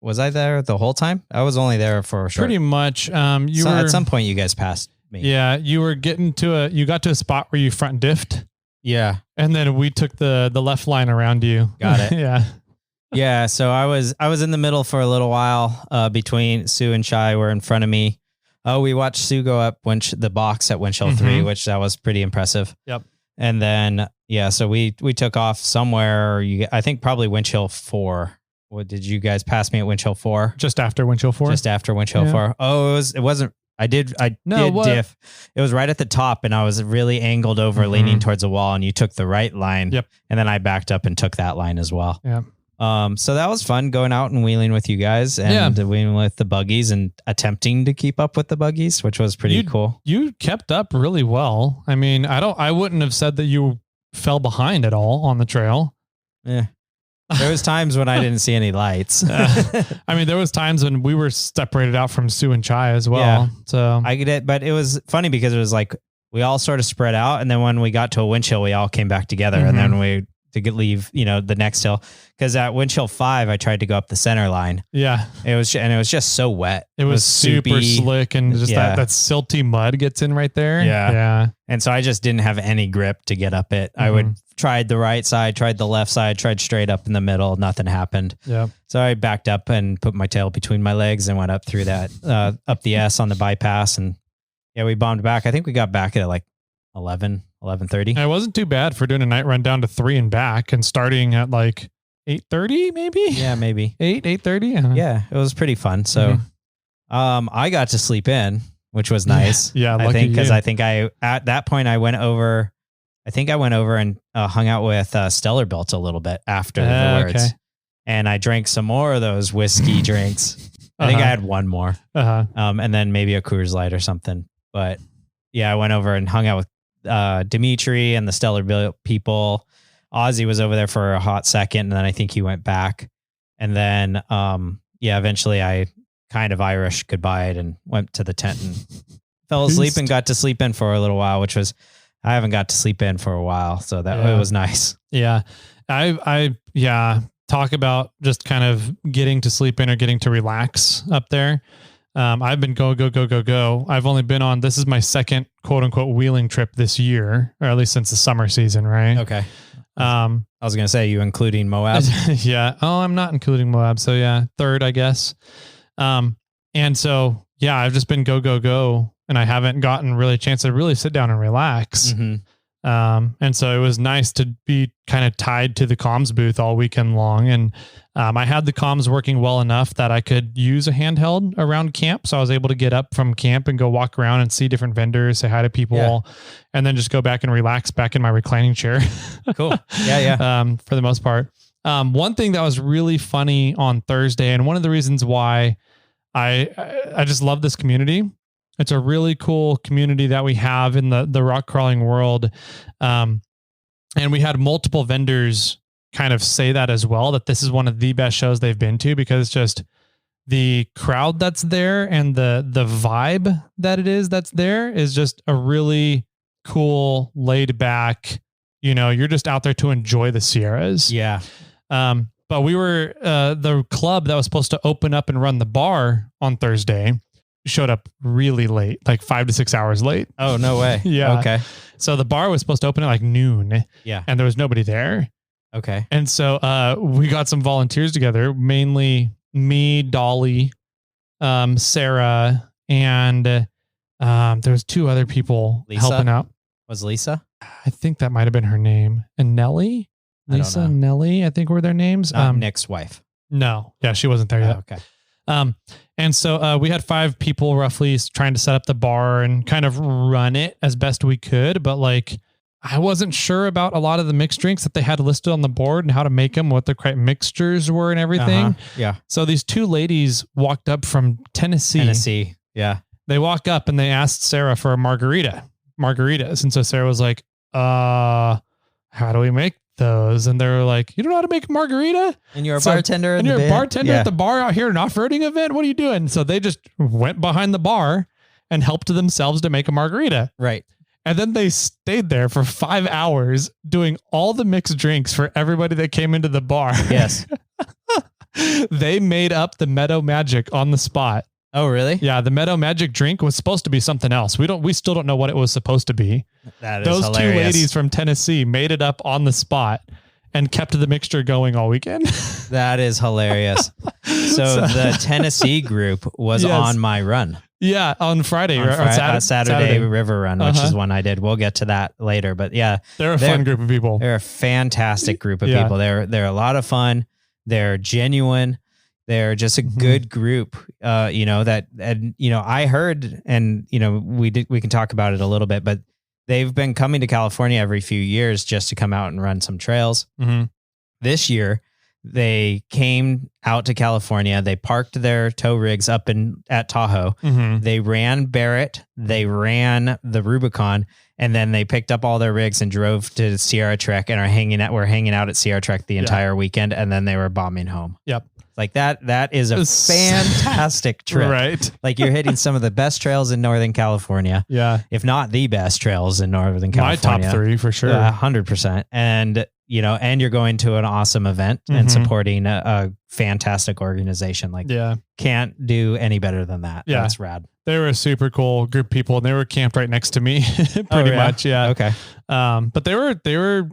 Was I there the whole time? I was only there for a short. Pretty much. At some point you guys passed me. Yeah. You were you got to a spot where you front diffed. Yeah. And then we took the left line around you. Got it. Yeah. Yeah. So I was in the middle for a little while, between Sue and Shai were in front of me. Oh, we watched Sue go up the box at Winch Hill 3, which that was pretty impressive. Yep. And then, so we took off somewhere. I think probably Winch Hill 4. What did you guys pass me at Winch Hill 4? Just after Winch Hill 4? Just after Winch Hill 4. Oh, it wasn't. I did diff. It was right at the top, and I was really angled over, leaning towards the wall, and you took the right line. Yep. And then I backed up and took that line as well. Yeah. So that was fun going out and wheeling with you guys and wheeling with the buggies and attempting to keep up with the buggies, which was pretty cool. You kept up really well. I mean, I wouldn't have said that you fell behind at all on the trail. Yeah. There was times when I didn't see any lights. I mean, there was times when we were separated out from Sue and Chai as well. Yeah. So I get it, but it was funny because it was like we all sort of spread out, and then when we got to a Winch Hill, we all came back together, and then we leave, the next hill. Because at Winch Hill 5, I tried to go up the center line. Yeah, it was just so wet. It was super soupy, slick, and just that silty mud gets in right there. Yeah. And so I just didn't have any grip to get up it. I would tried the right side, tried the left side, tried straight up in the middle. Nothing happened. Yeah. So I backed up and put my tail between my legs and went up through that, up the S on the bypass. And we bombed back. I think we got back at like 11:30. It wasn't too bad for doing a night run down to 3 and back and starting at like 8:30 maybe. Yeah, maybe 8:30. Yeah, it was pretty fun. So, I got to sleep in, which was nice. Yeah, I think because at that point I went over and hung out with Stellar Built a little bit afterwards, okay. And I drank some more of those whiskey drinks. I think I had one more, and then maybe a Coors Light or something. But yeah, I went over and hung out with Dimitri and the Stellar Built people. Ozzy was over there for a hot second, and then I think he went back. And then, eventually I kind of Irish goodbye and went to the tent and fell asleep and got to sleep in for a little while, which was, I haven't got to sleep in for a while. So it was nice. Yeah. I talk about just kind of getting to sleep in or getting to relax up there. I've been go. I've only been on, this is my second quote unquote wheeling trip this year, or at least since the summer season. Right. Okay. I was going to say, you including Moab? Yeah. Oh, I'm not including Moab. So yeah, third, I guess. And so, I've just been go. And I haven't gotten really a chance to really sit down and relax. And so it was nice to be kind of tied to the comms booth all weekend long. And I had the comms working well enough that I could use a handheld around camp. So I was able to get up from camp and go walk around and see different vendors, say hi to people, and then just go back and relax back in my reclining chair. Cool. Yeah. For the most part. One thing that was really funny on Thursday, and one of the reasons why I just love this community. It's a really cool community that we have in the rock crawling world. And we had multiple vendors kind of say that as well, that this is one of the best shows they've been to, because just the crowd that's there and the vibe that it is that's there is just a really cool, laid back, you're just out there to enjoy the Sierras. Yeah. But we were, the club that was supposed to open up and run the bar on Thursday showed up really late, like 5 to 6 hours late. Oh, no way. Yeah. Okay. So the bar was supposed to open at like noon. Yeah. And there was nobody there. Okay. And so we got some volunteers together, mainly me, Dolly, Sarah, and there was 2 other people helping out. Was Lisa? I think that might've been her name. And Nellie? Lisa and Nellie, I think were their names. Nick's wife. No. Yeah, she wasn't there yet. Okay. And so we had 5 people roughly trying to set up the bar and kind of run it as best we could. But like, I wasn't sure about a lot of the mixed drinks that they had listed on the board and how to make them, what the correct mixtures were and everything. Yeah. So these 2 ladies walked up from Tennessee. Yeah. They walk up and they asked Sarah for a margaritas. And so Sarah was like, how do we make those? And they were like, you don't know how to make a margarita? And you're a bartender at the bar out here at an off-roading event? What are you doing? So they just went behind the bar and helped themselves to make a margarita. Right. And then they stayed there for 5 hours doing all the mixed drinks for everybody that came into the bar. Yes. They made up the Meadow Magic on the spot. Oh, really? Yeah, the Meadow Magic drink was supposed to be something else. We still don't know what it was supposed to be. That is Those hilarious. two ladies from Tennessee made it up on the spot and kept the mixture going all weekend. That is hilarious. So the Tennessee group was on my run. Yeah, on Friday or Saturday River Run, which is one I did. We'll get to that later, but yeah, they're a fun group of people. They're a fantastic group of people. They're a lot of fun. They're genuine. They're just a good group. I heard, and we can talk about it a little bit, but they've been coming to California every few years just to come out and run some trails. Mm-hmm. This year, they came out to California. They parked their tow rigs up at Tahoe. Mm-hmm. They ran Barrett. They ran the Rubicon, and then they picked up all their rigs and drove to Sierra Trek and were hanging out at Sierra Trek the entire weekend. And then they were bombing home. Yep. Like that is a fantastic trip. Right. Like you're hitting some of the best trails in Northern California. Yeah. If not the best trails in Northern California. My top 3 for sure. 100%. And you're going to an awesome event and supporting a fantastic organization. Like, can't do any better than that. Yeah. That's rad. They were a super cool group of people, and they were camped right next to me pretty much. Yeah. Okay. But they were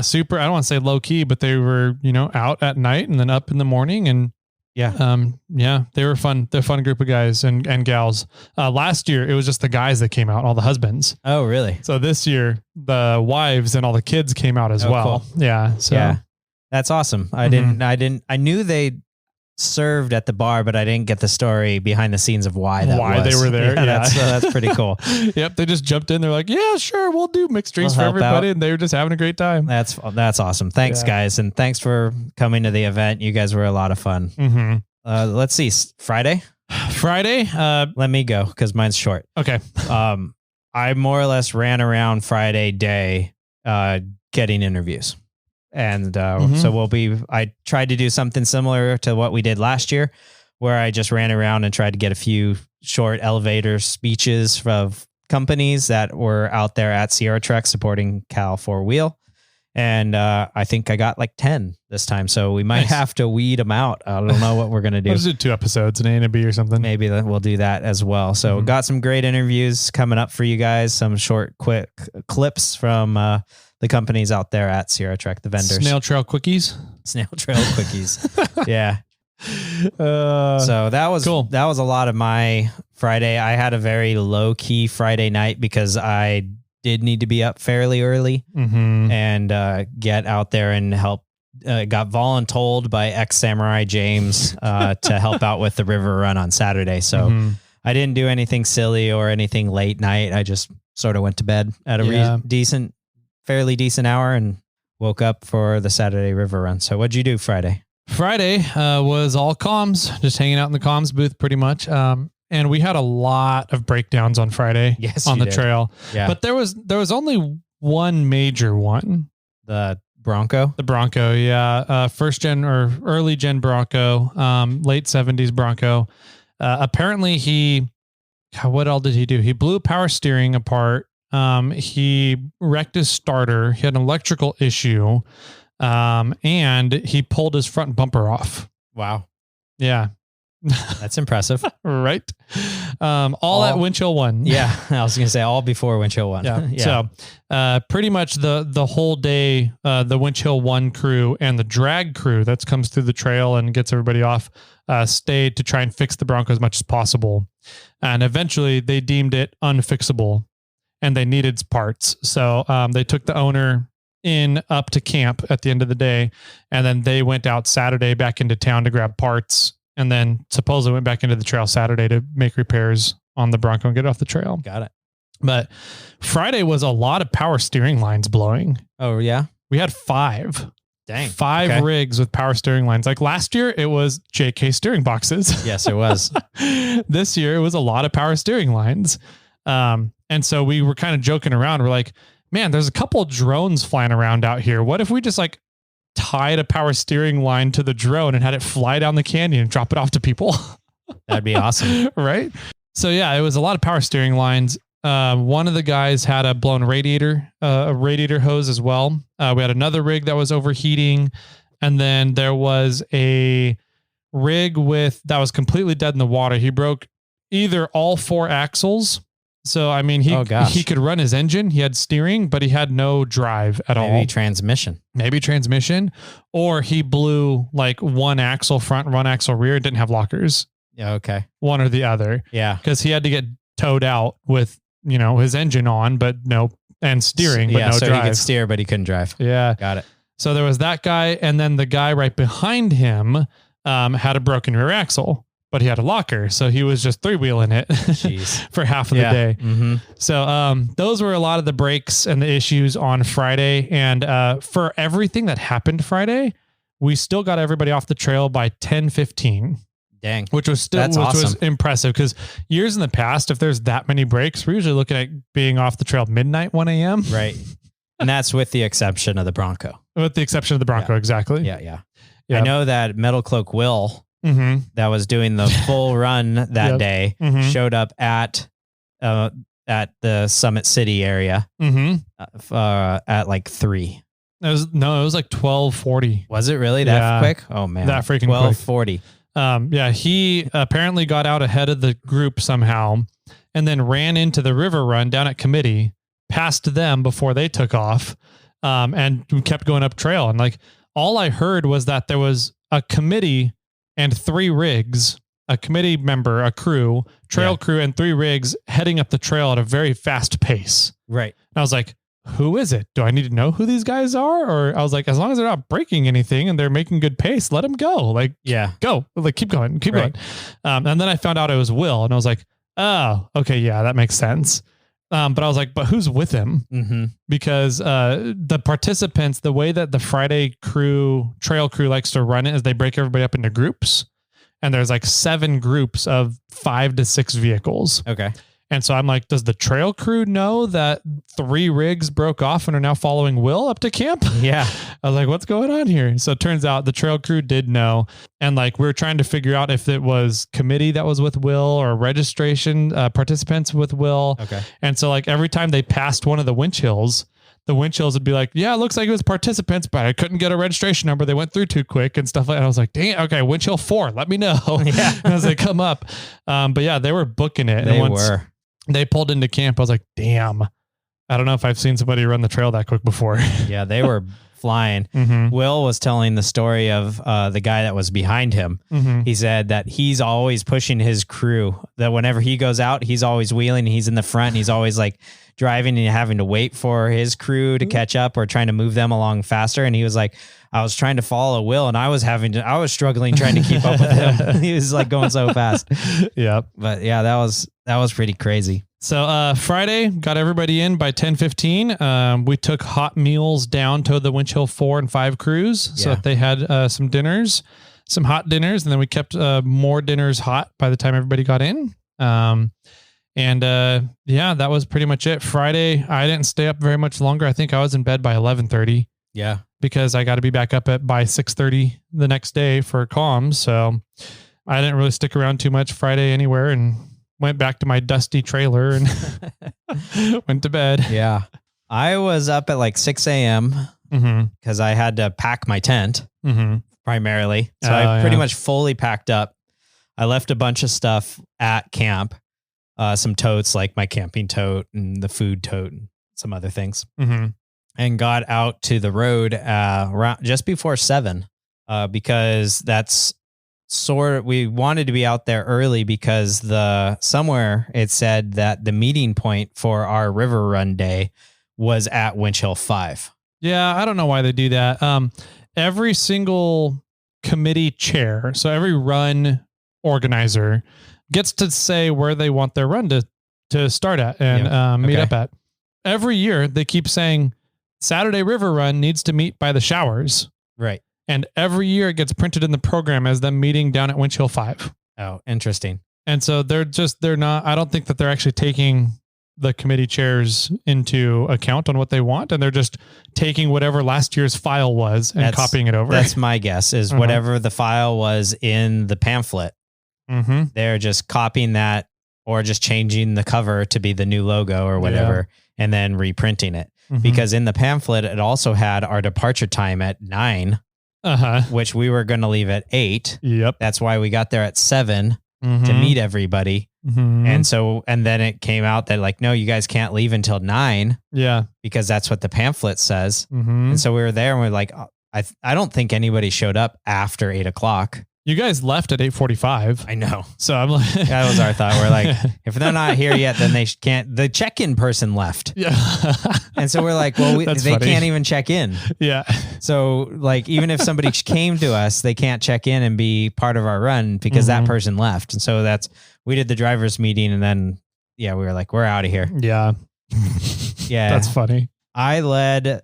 super, I don't want to say low key, but they were, out at night and then up in the morning, and they were fun. They're a fun group of guys and gals. Last year, it was just the guys that came out, all the husbands. Oh, really? So this year, the wives and all the kids came out as well. Cool. Yeah. So that's awesome. I knew they served at the bar, but I didn't get the story behind the scenes of why they were there. That's pretty cool. Yep. They just jumped in. They're like, yeah, sure. We'll do mixed drinks for everybody. And they were just having a great time. That's awesome. Thanks guys. And thanks for coming to the event. You guys were a lot of fun. Mm-hmm. Let's see. Friday. Let me go, 'cause mine's short. Okay. I more or less ran around Friday day, getting interviews. And so I tried to do something similar to what we did last year, where I just ran around and tried to get a few short elevator speeches from companies that were out there at Sierra Trek supporting Cal 4-wheel. And I think I got like 10 this time. So we might have to weed them out. I don't know what we're going to do. We'll just do 2 episodes, an A and a B or something. Maybe we'll do that as well. So got some great interviews coming up for you guys. Some short, quick clips from the companies out there at Sierra Trek, the vendors. Snail Trail Quickies. Yeah. So that was cool. That was a lot of my Friday. I had a very low key Friday night because I did need to be up fairly early and get out there and help. Got voluntold by ex-Samurai James to help out with the river run on Saturday. So I didn't do anything silly or anything late night. I just sort of went to bed at a fairly decent hour and woke up for the Saturday river run. So what'd you do Friday? Friday was all comms, just hanging out in the comms booth pretty much. And we had a lot of breakdowns on Friday on the trail. Yeah. But there was only one major one. The Bronco? The Bronco, yeah. First gen or early gen Bronco, late 70s Bronco. Apparently what all did he do? He blew power steering apart. He wrecked his starter. He had an electrical issue. And he pulled his front bumper off. Wow. Yeah. That's impressive. Right. All at Windchill 1. Yeah. I was going to say all before Windchill 1. Yeah. So, pretty much the whole day, the Windchill 1 crew and the drag crew that comes through the trail and gets everybody off, stayed to try and fix the Bronco as much as possible. And eventually they deemed it unfixable and they needed parts. So, they took the owner up to camp at the end of the day. And then they went out Saturday back into town to grab parts. And then supposedly went back into the trail Saturday to make repairs on the Bronco and get it off the trail. Got it. But Friday was a lot of power steering lines blowing. Oh, yeah? We had 5. Dang. 5 rigs with power steering lines. Like last year, it was JK steering boxes. Yes, it was. This year, it was a lot of power steering lines. And so we were kind of joking around. We're like, man, there's a couple of drones flying around out here. What if we just tied a power steering line to the drone and had it fly down the canyon and drop it off to people? That'd be awesome. Right? So yeah, it was a lot of power steering lines. One of the guys had a blown radiator, a radiator hose as well. We had another rig that was overheating. And then there was a rig that was completely dead in the water. He broke either all 4 axles. So, I mean, he could run his engine. He had steering, but he had no drive at all. Maybe transmission. Or he blew like 1 axle front, 1 axle rear, didn't have lockers. Yeah. Okay. One or the other. Yeah. Because he had to get towed out with, his engine on, but and steering, but no drive. He could steer, but he couldn't drive. Yeah. Got it. So there was that guy. And then the guy right behind him had a broken rear axle. But he had a locker, so he was just 3-wheeling it for half of the day. Mm-hmm. So those were a lot of the breaks and the issues on Friday. And for everything that happened Friday, we still got everybody off the trail by 10:15. Dang, which was awesome. Was impressive because years in the past, if there's that many breaks, we're usually looking at being off the trail midnight, 1 a.m. Right, and that's with the exception of the Bronco. With the exception of the Bronco, exactly. Yeah. I know that Metal Cloak Will. That was doing the full run that day showed up at the Summit City area at like 3. It was like 12:40. Was it really that quick? Oh man, that freaking 12:40. He apparently got out ahead of the group somehow, and then ran into the river run down at Committee, past them before they took off, and kept going up trail. And like all I heard was that there was a committee and 3 rigs, a committee member, a crew, trail crew, and 3 rigs heading up the trail at a very fast pace. Right. And I was like, who is it? Do I need to know who these guys are? Or I was like, as long as they're not breaking anything and they're making good pace, let them go. Like, go. Like, keep going. And then I found out it was Will, and I was like, oh, okay. Yeah, that makes sense. But I was like, but who's with him? Because the participants, the way that the Friday trail crew likes to run it is they break everybody up into groups. And there's like 7 groups of 5 to 6 vehicles. Okay. And so I'm like, does the trail crew know that 3 rigs broke off and are now following Will up to camp? Yeah. I was like, what's going on here? So it turns out the trail crew did know. And like, we were trying to figure out if it was committee that was with Will or registration participants with Will. Okay. And so like every time they passed one of the winch hills, the winch hills would be like, yeah, it looks like it was participants, but I couldn't get a registration number. They went through too quick and stuff like that. I was like, dang it. Okay. Winch hill 4, let me know. Yeah. As they come up. But yeah, they were booking it. They and once were. They pulled into camp, I was like, damn, I don't know if I've seen somebody run the trail that quick before. Yeah, they were flying. Will was telling the story of the guy that was behind him. He said that he's always pushing his crew, that whenever he goes out, he's always wheeling. He's in the front. And he's always like driving and having to wait for his crew to catch up or trying to move them along faster. And he was like, I was trying to follow Will and I was struggling trying to keep up with him. He was like going so fast. Yeah. But yeah, that was pretty crazy. So Friday, got everybody in by 10:15. We took hot meals down to the Winch Hill 4 and 5 crews so that they had some hot dinners, and then we kept more dinners hot by the time everybody got in. That was pretty much it. Friday, I didn't stay up very much longer. I think I was in bed by 11:30. Yeah. Because I got to be back up by 6:30 the next day for comms. So I didn't really stick around too much Friday anywhere and went back to my dusty trailer and went to bed. Yeah. I was up at like 6 a.m. because I had to pack my tent primarily. So I pretty much fully packed up. I left a bunch of stuff at camp, some totes, like my camping tote and the food tote and some other things, and got out to the road around just before 7 because that's we wanted to be out there early because somewhere it said that the meeting point for our river run day was at Winch Hill 5. Yeah, I don't know why they do that. Every single committee chair, so every run organizer gets to say where they want their run to start at and meet up at. Every year they keep saying Saturday river run needs to meet by the showers. Right. And every year it gets printed in the program as them meeting down at Winch Hill 5. Oh, interesting. And so they're not, I don't think that they're actually taking the committee chairs into account on what they want. And they're just taking whatever last year's file was and copying it over. That's my guess is whatever the file was in the pamphlet. They're just copying that or just changing the cover to be the new logo or whatever, and then reprinting it. Because in the pamphlet, it also had our departure time at 9. which we were going to leave at 8. Yep. That's why we got there at 7 to meet everybody. And then it came out that like, no, you guys can't leave until 9. Yeah. Because that's what the pamphlet says. And so we were there and we we're like, I don't think anybody showed up after 8 o'clock. You guys left at 8:45. I know. So I'm like, that was our thought. We're like, if they're not here yet, then they can't. The check-in person left. Yeah. And so we're like, well, they can't even check in. Yeah. So like, even if somebody came to us, they can't check in and be part of our run because that person left. And so we did the driver's meeting and then, we were like, we're out of here. Yeah. Yeah. That's funny. I led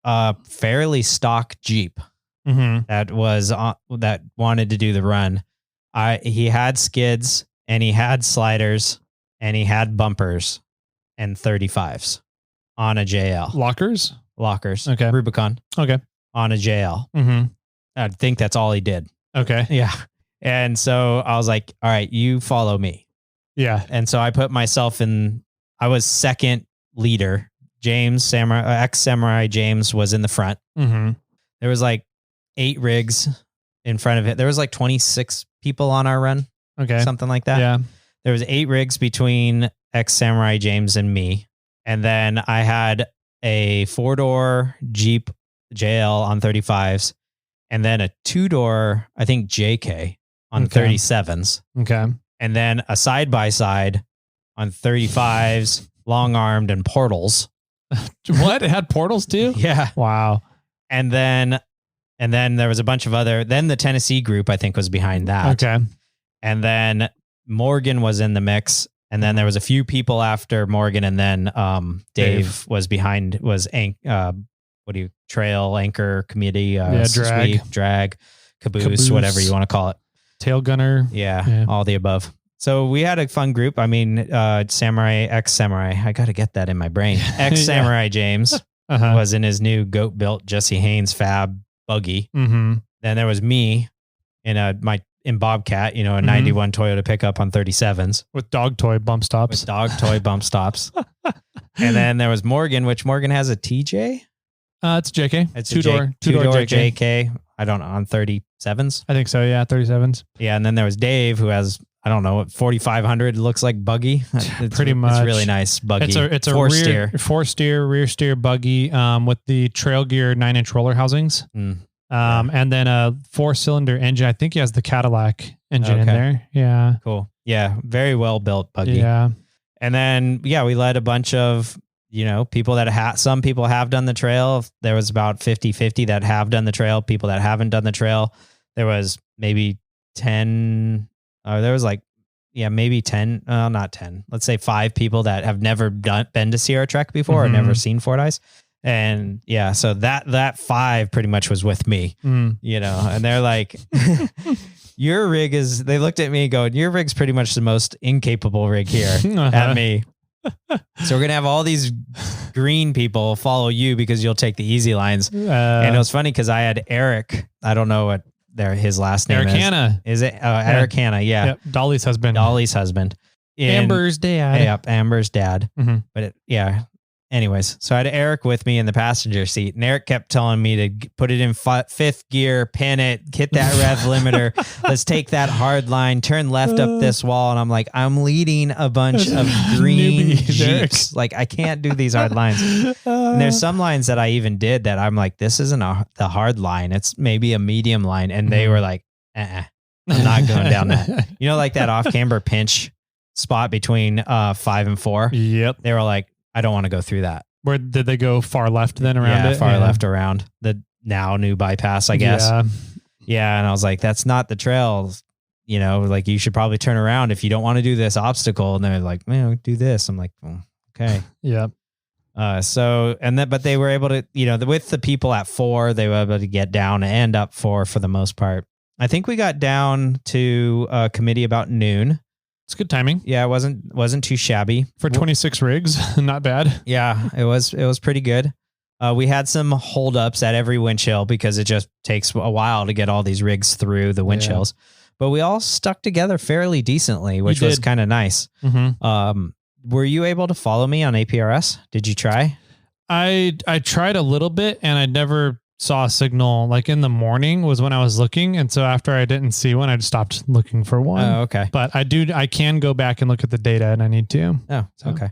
a fairly stock Jeep. That wanted to do the run. He had skids and he had sliders and he had bumpers and 35s on a JL. Lockers. Okay. Rubicon. Okay. On a JL. I think that's all he did. Okay. Yeah. And so I was like, all right, you follow me. Yeah. And so I put myself I was second leader. James, ex-Samurai James was in the front. There was like 8 rigs in front of it. There was like 26 people on our run. Okay. Something like that. Yeah. There was 8 rigs between ex-Samurai James and me. And then I had a 4-door Jeep JL on 35s and then a 2-door, I think JK on 37s. Okay. And then a side-by-side on 35s, long-armed and portals. What? It had portals too? Yeah. Wow. And then there was a bunch of then the Tennessee group, I think, was behind that. Okay. And then Morgan was in the mix. And then there was a few people after Morgan. And then Dave was behind, trail anchor committee, drag, caboose, whatever you want to call it. Tail gunner. Yeah, all the above. So we had a fun group. I mean, ex-Samurai. I got to get that in my brain. Ex-Samurai James was in his new goat-built Jesse Haynes Fab buggy. Then there was me in Bobcat, a 91 Toyota pickup on 37s with dog toy bump stops. And then there was Morgan, which Morgan has a TJ. It's a JK. It's two-door JK. I don't know, on 37s. I think so. Yeah, 37s. Yeah, and then there was Dave, who has 4,500 looks like buggy. Pretty much. It's really nice buggy. It's a four steer rear steer buggy with the Trail Gear 9-inch roller housings. And then a 4-cylinder engine. I think he has the Cadillac engine in there. Yeah. Cool. Yeah. Very well built buggy. Yeah. And then, we led a bunch of, people that some people have done the trail. There was about 50-50 that have done the trail. People that haven't done the trail. There was maybe 10. There was maybe 10, not 10. Let's say 5 people that have never been to Sierra Trek before or never seen Fordyce. And so that 5 pretty much was with me, and they're like, your rig they looked at me going, your rig's pretty much the most incapable rig here at me. So we're going to have all these green people follow you because you'll take the easy lines. And it was funny because I had Eric, I don't know what his last name Eric Hanna. Is it? Eric Hanna. Yeah. Yep. Dolly's husband. Amber's dad. Yep. Amber's dad. But anyways, so I had Eric with me in the passenger seat, and Eric kept telling me to put it in 5th gear, pin it, hit that rev limiter. Let's take that hard line, turn left up this wall. And I'm like, I'm leading a bunch of green Jeeps. Like, I can't do these hard lines. And there's some lines that I even did that I'm like, this isn't the hard line. It's maybe a medium line. And they were like, I'm not going down that. Like that off-camber pinch spot between 5 and 4. Yep. They were like, I don't want to go through that. Where did they go? Far left then around it? Far left around the now new bypass, I guess. Yeah. And I was like, that's not the trail. You should probably turn around if you don't want to do this obstacle. And they're like, do this. I'm like, well, okay. Yeah. But they were able to, with the people at 4, they were able to get down and up 4 for the most part. I think we got down to a committee about noon. It's good timing. Yeah, it wasn't too shabby for 26 rigs. Not bad. Yeah, it was pretty good. We had some holdups at every winch hill because it just takes a while to get all these rigs through the winch hills. But we all stuck together fairly decently, which was kind of nice. Were you able to follow me on APRS? Did you try? I tried a little bit, and I never saw a signal like in the morning was when I was looking. And so after I didn't see one, I just stopped looking for one. Oh, okay. But I can go back and look at the data and I need to. Oh, okay.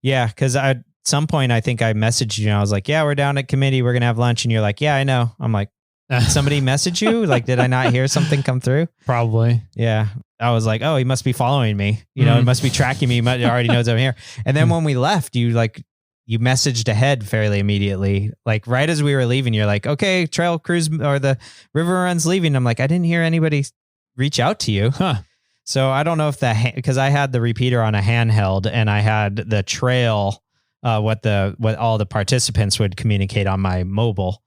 Yeah. Cause at some point I think I messaged you and I was like, yeah, we're down at committee. We're going to have lunch. And you're like, yeah, I know. I'm like, did somebody message you? Like, did I not hear something come through? Probably. Yeah. I was like, oh, he must be following me. You know, he must be tracking me. He already knows I'm here. And then when we left, you messaged ahead fairly immediately. Like right as we were leaving, you're like, okay, trail cruise or the river run's leaving. I'm like, I didn't hear anybody reach out to you. Huh. So I don't know if because I had the repeater on a handheld and I had the trail, what all the participants would communicate on my mobile,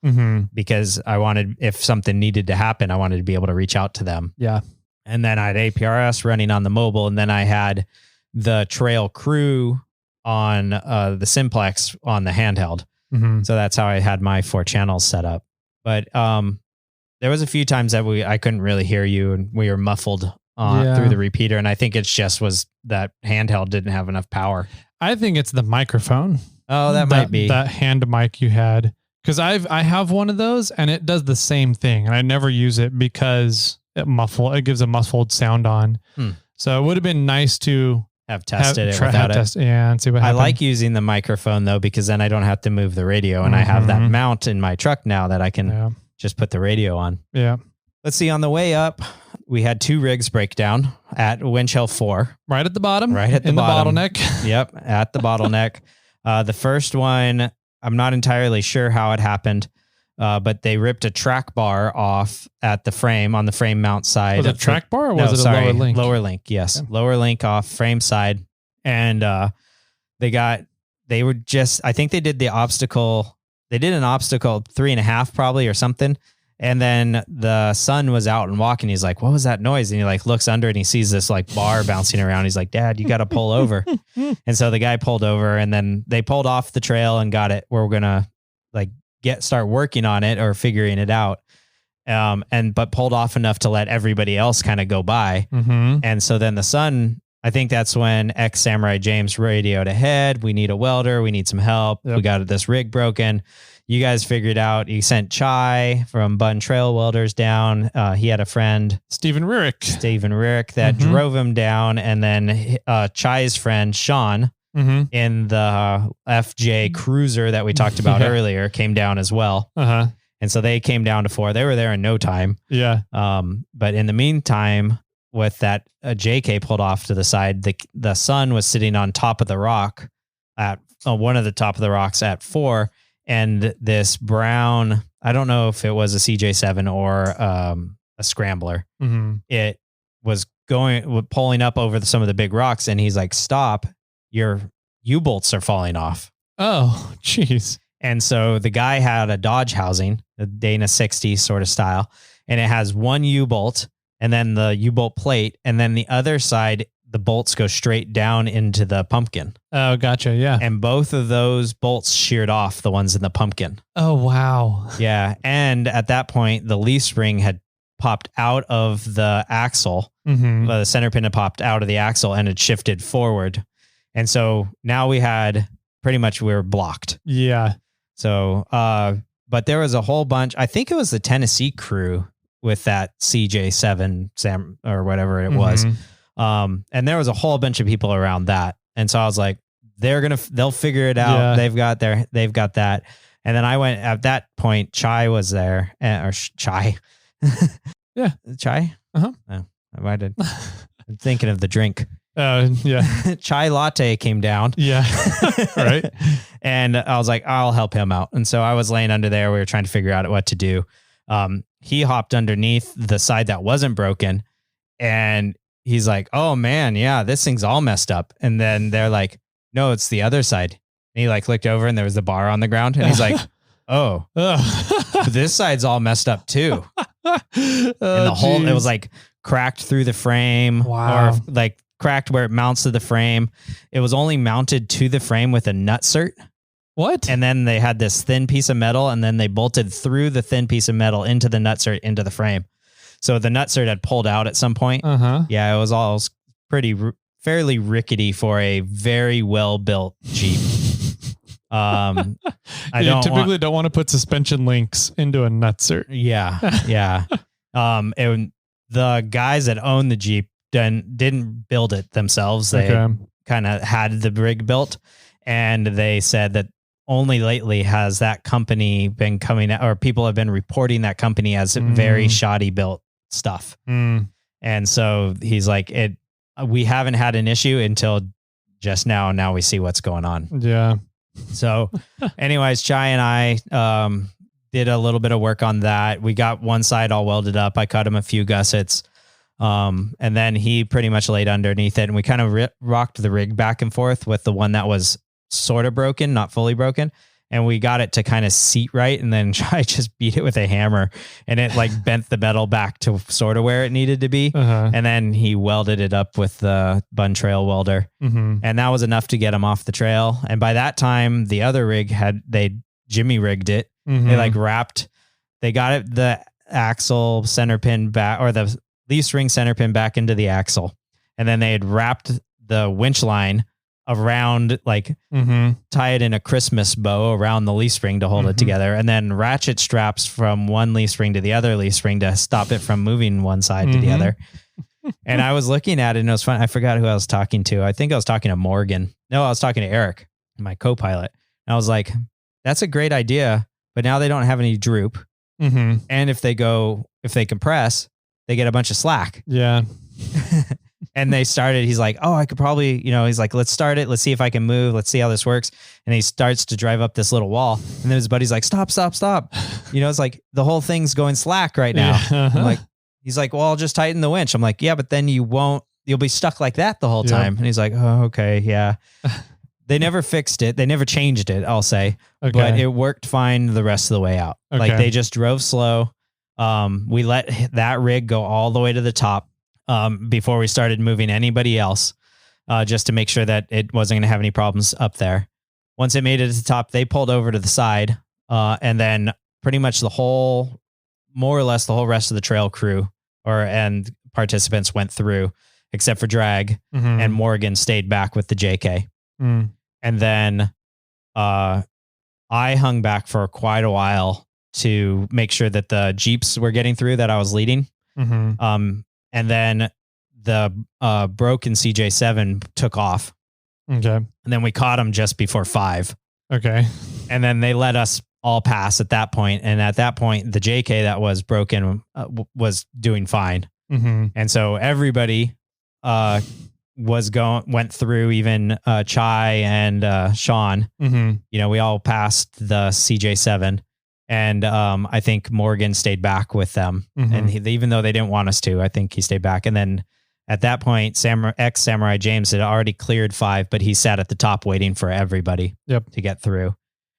because I wanted, if something needed to happen, I wanted to be able to reach out to them. Yeah. And then I had APRS running on the mobile, and then I had the trail crew on the simplex on the handheld. So that's how I had my 4 channels set up. But there was a few times that I couldn't really hear you and we were muffled through the repeater. And I think it just was that handheld didn't have enough power. I think it's the microphone. Oh, that might be that hand mic you had. Cause I have one of those and it does the same thing. And I never use it because it gives a muffled sound on. So it would have been nice to have tested it without it. And see what happens. I like using the microphone though, because then I don't have to move the radio and I have that mount in my truck now that I can just put the radio on. Yeah. Let's see. On the way up, we had 2 rigs break down at Winch Hill 4. Right at the bottom. Right at the bottom. Bottleneck. Yep. At the bottleneck. The first one, I'm not entirely sure how it happened. But they ripped a track bar off at the frame on the frame mount side. Was it a track bar or was it a lower link? Lower link, yes. Yeah. Lower link off frame side. And I think they did an obstacle 3.5 probably or something. And then the son was out and walking. He's like, what was that noise? And he like looks under and he sees this like bar bouncing around. He's like, Dad, you got to pull over. And so the guy pulled over and then they pulled off the trail and got it. We're going to like start working on it or figuring it out. But pulled off enough to let everybody else kind of go by. And so then the son, I think that's when ex-Samurai James radioed ahead. We need a welder. We need some help. Yep. We got this rig broken. You guys figured out, you sent Chai from Bun Trail Welders down. He had a friend, Stephen Rierick, that drove him down. And then Chai's friend, Sean, in the FJ Cruiser that we talked about earlier, came down as well. And so they came down to 4. They were there in no time. Yeah. But in the meantime, with that JK pulled off to the side, the sun was sitting on top of the rock at one of the top of the rocks at 4. And this brown, I don't know if it was a CJ7 or a scrambler. It was pulling up over some of the big rocks. And he's like, stop, your U-bolts are falling off. Oh, geez. And so the guy had a Dodge housing, a Dana 60 sort of style, and it has one U-bolt and then the U-bolt plate. And then the other side, the bolts go straight down into the pumpkin. Oh, gotcha. Yeah. And both of those bolts sheared off the ones in the pumpkin. Oh, wow. Yeah. And at that point, the leaf spring had popped out of the axle. The center pin had popped out of the axle and had shifted forward. And so now we were blocked. Yeah. So, but there was a whole bunch. I think it was the Tennessee crew with that CJ7 Sam or whatever it was. And there was a whole bunch of people around that. And so I was like, they'll figure it out. Yeah. They've got that. And then I went at that point, Chai was there Chai. Yeah. Chai. Oh, I'm thinking of the drink. Yeah. Chai latte came down. Yeah. Right. And I was like, I'll help him out. And so I was laying under there. We were trying to figure out what to do. He hopped underneath the side that wasn't broken. And he's like, oh man, yeah, this thing's all messed up. And then they're like, no, it's the other side. And he like looked over and there was the bar on the ground. And he's like, oh, this side's all messed up too. And the whole, it was like cracked through the frame. Wow. Or like cracked where it mounts to the frame. It was only mounted to the frame with a nut cert. What? And then they had this thin piece of metal and then they bolted through the thin piece of metal into the nut cert into the frame. So the nut cert had pulled out at some point. Yeah, it was all fairly rickety for a very well-built Jeep. You typically don't want to put suspension links into a nutser. Yeah. And the guys that own the Jeep didn't build it themselves. They kind of had the rig built, and they said that only lately has that company been coming out, or people have been reporting that company as very shoddy built stuff. And so he's like, we haven't had an issue until just now. Now we see what's going on. Yeah. So anyways, Chai and I did a little bit of work on that. We got one side all welded up. I cut him a few gussets. And then he pretty much laid underneath it, and we kind of rocked the rig back and forth with the one that was sort of broken, not fully broken. And we got it to kind of seat right. And then I just beat it with a hammer, and it like bent the metal back to sort of where it needed to be. And then he welded it up with the bun trail welder. And that was enough to get him off the trail. And by that time, the other rig they jimmy rigged it. They like they got it, the axle center pin back, or the leaf spring center pin back into the axle. And then they had wrapped the winch line around, like tie it in a Christmas bow around the leaf spring to hold it together, and then ratchet straps from one leaf spring to the other leaf spring to stop it from moving one side to the other. And I was looking at it, and it was fun. I forgot who I was talking to. I think I was talking to Morgan. No, I was talking to Eric, my co-pilot. And I was like, that's a great idea, but now they don't have any droop. And if they compress, they get a bunch of slack. Yeah. And he's like, oh, I could probably, he's like, let's start it. Let's see if I can move. Let's see how this works. And he starts to drive up this little wall. And then his buddy's like, stop. It's like the whole thing's going slack right now. I'm like, he's like, well, I'll just tighten the winch. I'm like, yeah, but then you'll be stuck like that the whole time. And he's like, oh, okay. Yeah. They never fixed it. They never changed it, I'll say, but it worked fine the rest of the way out. Like they just drove slow. We let that rig go all the way to the top before we started moving anybody else, just to make sure that it wasn't going to have any problems up there. Once it made it to the top, they pulled over to the side, and then pretty much more or less the whole rest of the trail crew and participants went through, except for Drag, and Morgan stayed back with the JK. And then I hung back for quite a while to make sure that the Jeeps were getting through, that I was leading. And then the broken CJ7 took off. Okay. And then we caught them just before 5. Okay. And then they let us all pass at that point. And at that point, the JK that was broken was doing fine. And so everybody went through, even Chai and Sean. We all passed the CJ7. And I think Morgan stayed back with them. And even though they didn't want us to, I think he stayed back. And then at that point, Samurai James had already cleared 5, but he sat at the top waiting for everybody to get through.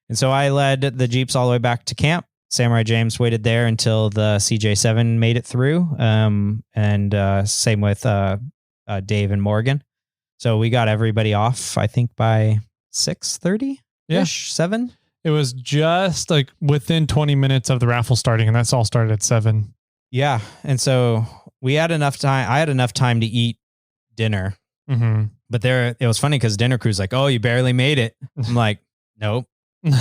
And so I led the Jeeps all the way back to camp. Samurai James waited there until the CJ7 made it through. And same with Dave and Morgan. So we got everybody off, I think, by 6:30-ish, 7. It was just like within 20 minutes of the raffle starting, and that's all started at 7. Yeah. And so we had enough time. I had enough time to eat dinner. But it was funny because dinner crew's like, oh, you barely made it. I'm like, nope.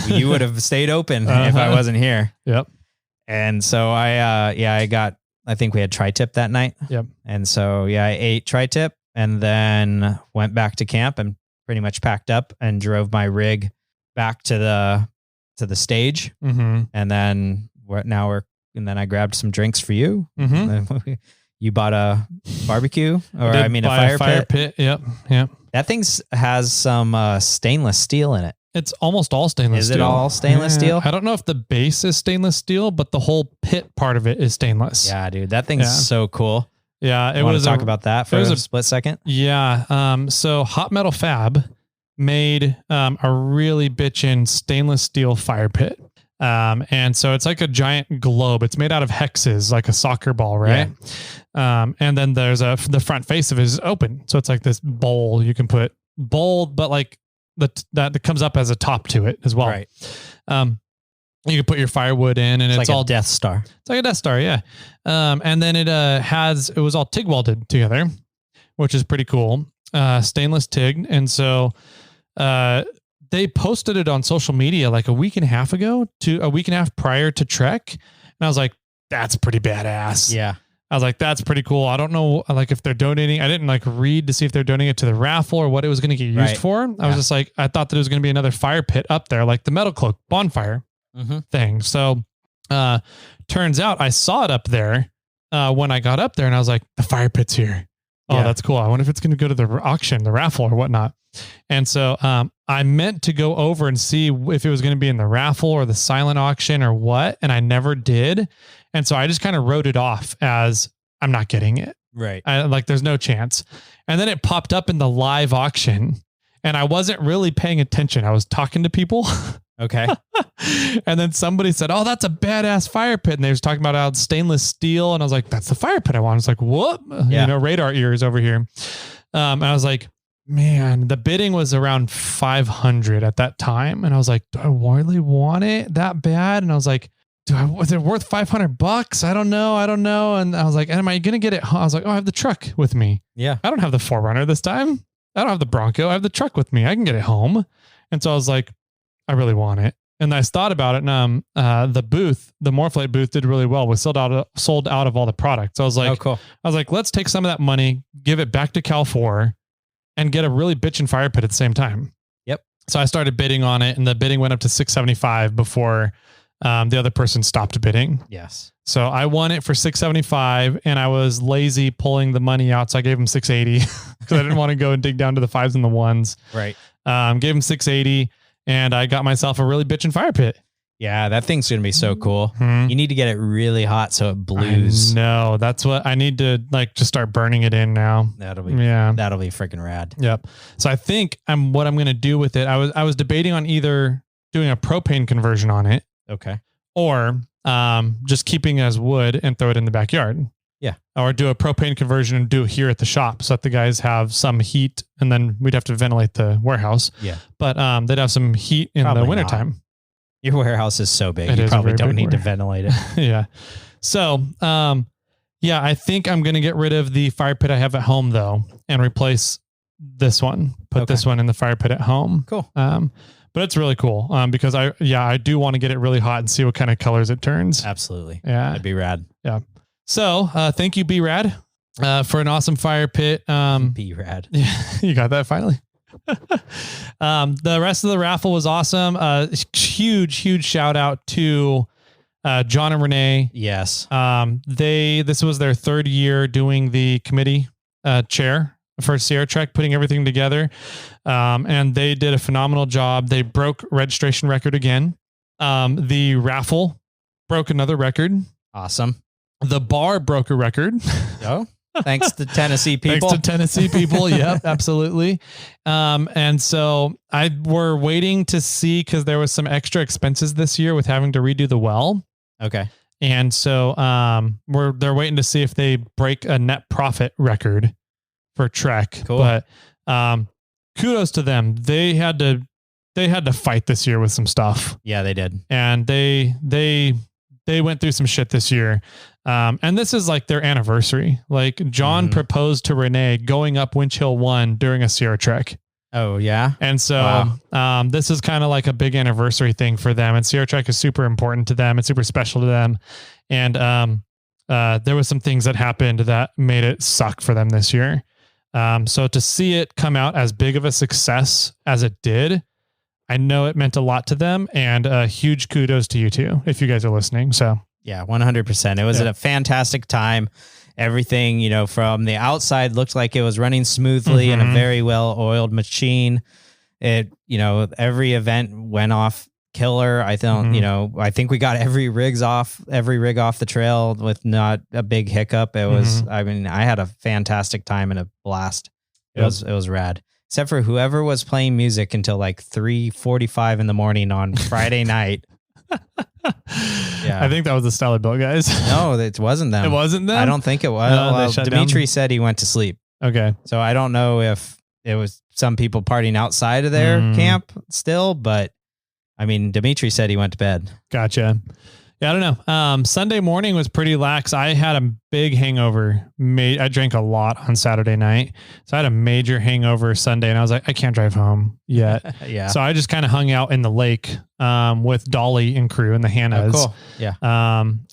You would have stayed open if I wasn't here. Yep. And so I think we had tri-tip that night. Yep. And so, I ate tri-tip and then went back to camp and pretty much packed up and drove my rig back to the stage. And then I grabbed some drinks for you. You bought a barbecue, or a fire pit. Yep. That thing has some stainless steel in it. It's almost all stainless steel. Is it all stainless steel? I don't know if the base is stainless steel, but the whole pit part of it is stainless. Yeah, dude, that thing's so cool. Yeah, it was. Talk about that for a split second. Yeah. So Hot Metal Fab made a really bitchin' stainless steel fire pit. And so it's like a giant globe. It's made out of hexes, like a soccer ball, right? Yeah. And then there's the front face of it is open. So it's like this bowl you can put but like that comes up as a top to it as well. Right. You can put your firewood in, and it's like all a Death Star. It's like a Death Star. Yeah. And then it was all TIG welded together, which is pretty cool. Stainless TIG. And so, they posted it on social media like a week and a half prior to Trek. And I was like, that's pretty badass. Yeah. I was like, that's pretty cool. I don't know, like if they're donating, I didn't like read to see if they're donating it to the raffle or what it was going to get used for. I was just like, I thought that it was going to be another fire pit up there, like the Metal Cloak bonfire thing. So, turns out I saw it up there, when I got up there and I was like, the fire pit's here. Oh, that's cool. I wonder if it's going to go to the auction, the raffle or whatnot. And so, I meant to go over and see if it was going to be in the raffle or the silent auction or what. And I never did. And so I just kind of wrote it off as I'm not getting it. Right. Like there's no chance. And then it popped up in the live auction and I wasn't really paying attention. I was talking to people. Okay. And then somebody said, oh, that's a badass fire pit. And they was talking about how it's stainless steel. And I was like, that's the fire pit I want. I was like, what? Radar ears over here. And I was like, man, the bidding was around 500 at that time. And I was like, do I really want it that bad? And I was like, was it worth $500? I don't know. And I was like, am I going to get it? I was like, oh, I have the truck with me. Yeah. I don't have the 4Runner this time. I don't have the Bronco. I have the truck with me. I can get it home. And so I was like, I really want it. And I thought about it. And the Morphlate booth did really well. We sold out of all the products. So I was like, oh, cool. I was like, let's take some of that money, give it back to Cal 4 and get a really bitchin' fire pit at the same time. Yep. So I started bidding on it and the bidding went up to $675 before the other person stopped bidding. Yes. So I won it for $675 and I was lazy pulling the money out. So I gave him $680 because I didn't want to go and dig down to the 5s and the 1s. Right. Gave him $680 and I got myself a really bitchin' fire pit. Yeah, that thing's going to be so cool. You need to get it really hot so it blues. No, that's what I need to just start burning it in now. That'll be freaking rad. Yep. So I think what I'm going to do with it. I was debating on either doing a propane conversion on it. Okay. Or just keeping it as wood and throw it in the backyard. Yeah. Or do a propane conversion and do it here at the shop so that the guys have some heat and then we'd have to ventilate the warehouse. Yeah. But they'd have some heat in the wintertime. Your warehouse is so big. You probably don't need to ventilate it. Yeah. So, I think I'm going to get rid of the fire pit I have at home though, and replace this one, put this one in the fire pit at home. Cool. But it's really cool. Because I do want to get it really hot and see what kind of colors it turns. Absolutely. Yeah. That'd be rad. Yeah. So, thank you, B-Rad, for an awesome fire pit. B-Rad. Yeah, you got that finally. The rest of the raffle was awesome. Huge shout out to John and Renee. Yes. This was their 3rd year doing the committee chair for Sierra Trek, putting everything together. And they did a phenomenal job. They broke registration record again. The raffle broke another record. Awesome. The bar broke a record. Oh. Thanks to Tennessee people. Yep, absolutely. And so we're waiting to see because there was some extra expenses this year with having to redo the well. Okay. And so they're waiting to see if they break a net profit record for Trek. Cool. But kudos to them. They had to fight this year with some stuff. Yeah, they did. And they went through some shit this year. And this is like their anniversary. Like John proposed to Renee going up Winch Hill 1 during a Sierra Trek. Oh yeah. And so, this is kind of like a big anniversary thing for them, and Sierra Trek is super important to them. It's super special to them. And, there was some things that happened that made it suck for them this year. So to see it come out as big of a success as it did, I know it meant a lot to them, and huge kudos to you too, if you guys are listening. So yeah, 100%. It was a fantastic time. Everything, from the outside looked like it was running smoothly in a very well-oiled machine. It, every event went off killer. I think we got every rig off the trail with not a big hiccup. It was, I had a fantastic time and a blast. It was rad. Except for whoever was playing music until like 3:45 in the morning on Friday night. Yeah, I think that was the Style Built guys. No, it wasn't them. It wasn't them? I don't think it was. Dimitri said he went to sleep. Okay. So I don't know if it was some people partying outside of their camp still, but I mean, Dimitri said he went to bed. Gotcha. Yeah, I don't know. Sunday morning was pretty lax. I had a big hangover. I drank a lot on Saturday night. So I had a major hangover Sunday and I was like, I can't drive home yet. Yeah. So I just kind of hung out in the lake with Dolly and crew and the Hannahs. Oh, cool. Yeah.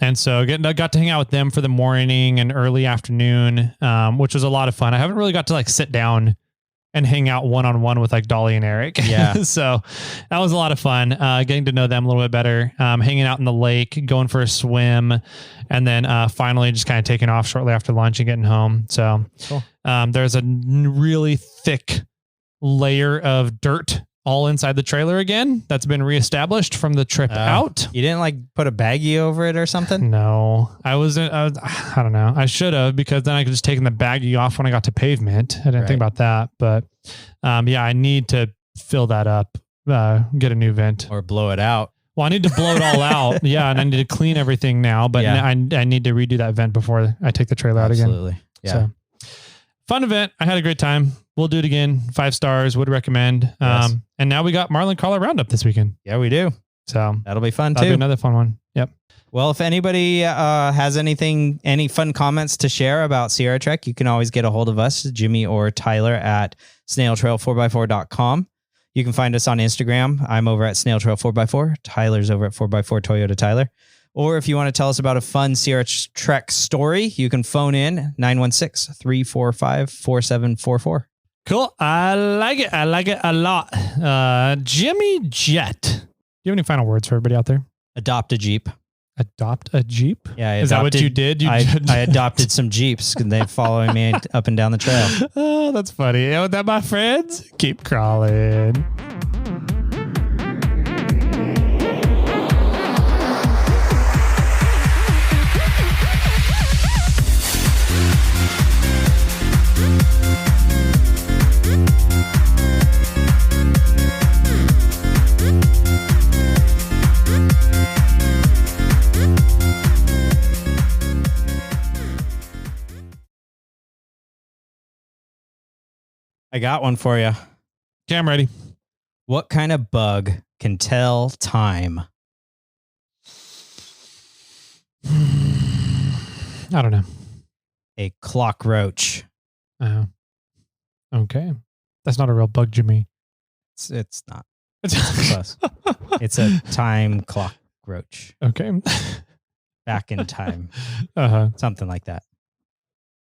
And so got to hang out with them for the morning and early afternoon, which was a lot of fun. I haven't really got to like sit down and hang out one-on-one with like Dolly and Eric. Yeah. So that was a lot of fun, getting to know them a little bit better, hanging out in the lake, going for a swim, and then finally just kind of taking off shortly after lunch and getting home. So cool. There's a really thick layer of dirt all inside the trailer again. That's been reestablished from the trip out. You didn't like put a baggie over it or something? No, I don't know. I should have, because then I could just taken the baggie off when I got to pavement. I didn't think about that, but yeah, I need to fill that up, get a new vent or blow it out. Well, I need to blow it all out. Yeah. And I need to clean everything now, but I need to redo that vent before I take the trailer out again. Absolutely. Yeah. So, fun event. I had a great time. We'll do it again. 5 stars. Would recommend. Yes. And now we got Marlin Crawler Roundup this weekend. Yeah, we do. So that'll be fun too. That'll be another fun one. Yep. Well, if anybody has any fun comments to share about Sierra Trek, you can always get a hold of us, Jimmy or Tyler, at snailtrail4x4.com. You can find us on Instagram. I'm over at snailtrail4x4. Tyler's over at 4x4 Toyota Tyler. Or if you want to tell us about a fun Sierra Trek story, you can phone in 916-345-4744. Cool. I like it. I like it a lot. Jimmy Jet. Do you have any final words for everybody out there? Adopt a Jeep. Adopt a Jeep? Yeah. Is that what you did? I adopted some Jeeps and they're following me up and down the trail. Oh, that's funny. And with that, my friends, keep crawling. I got one for you. Okay, I'm ready. What kind of bug can tell time? I don't know. A cockroach. Oh. Okay. That's not a real bug, Jimmy. It's not. It's close. It's a time cockroach. Okay. Back in time. Uh-huh. Something like that.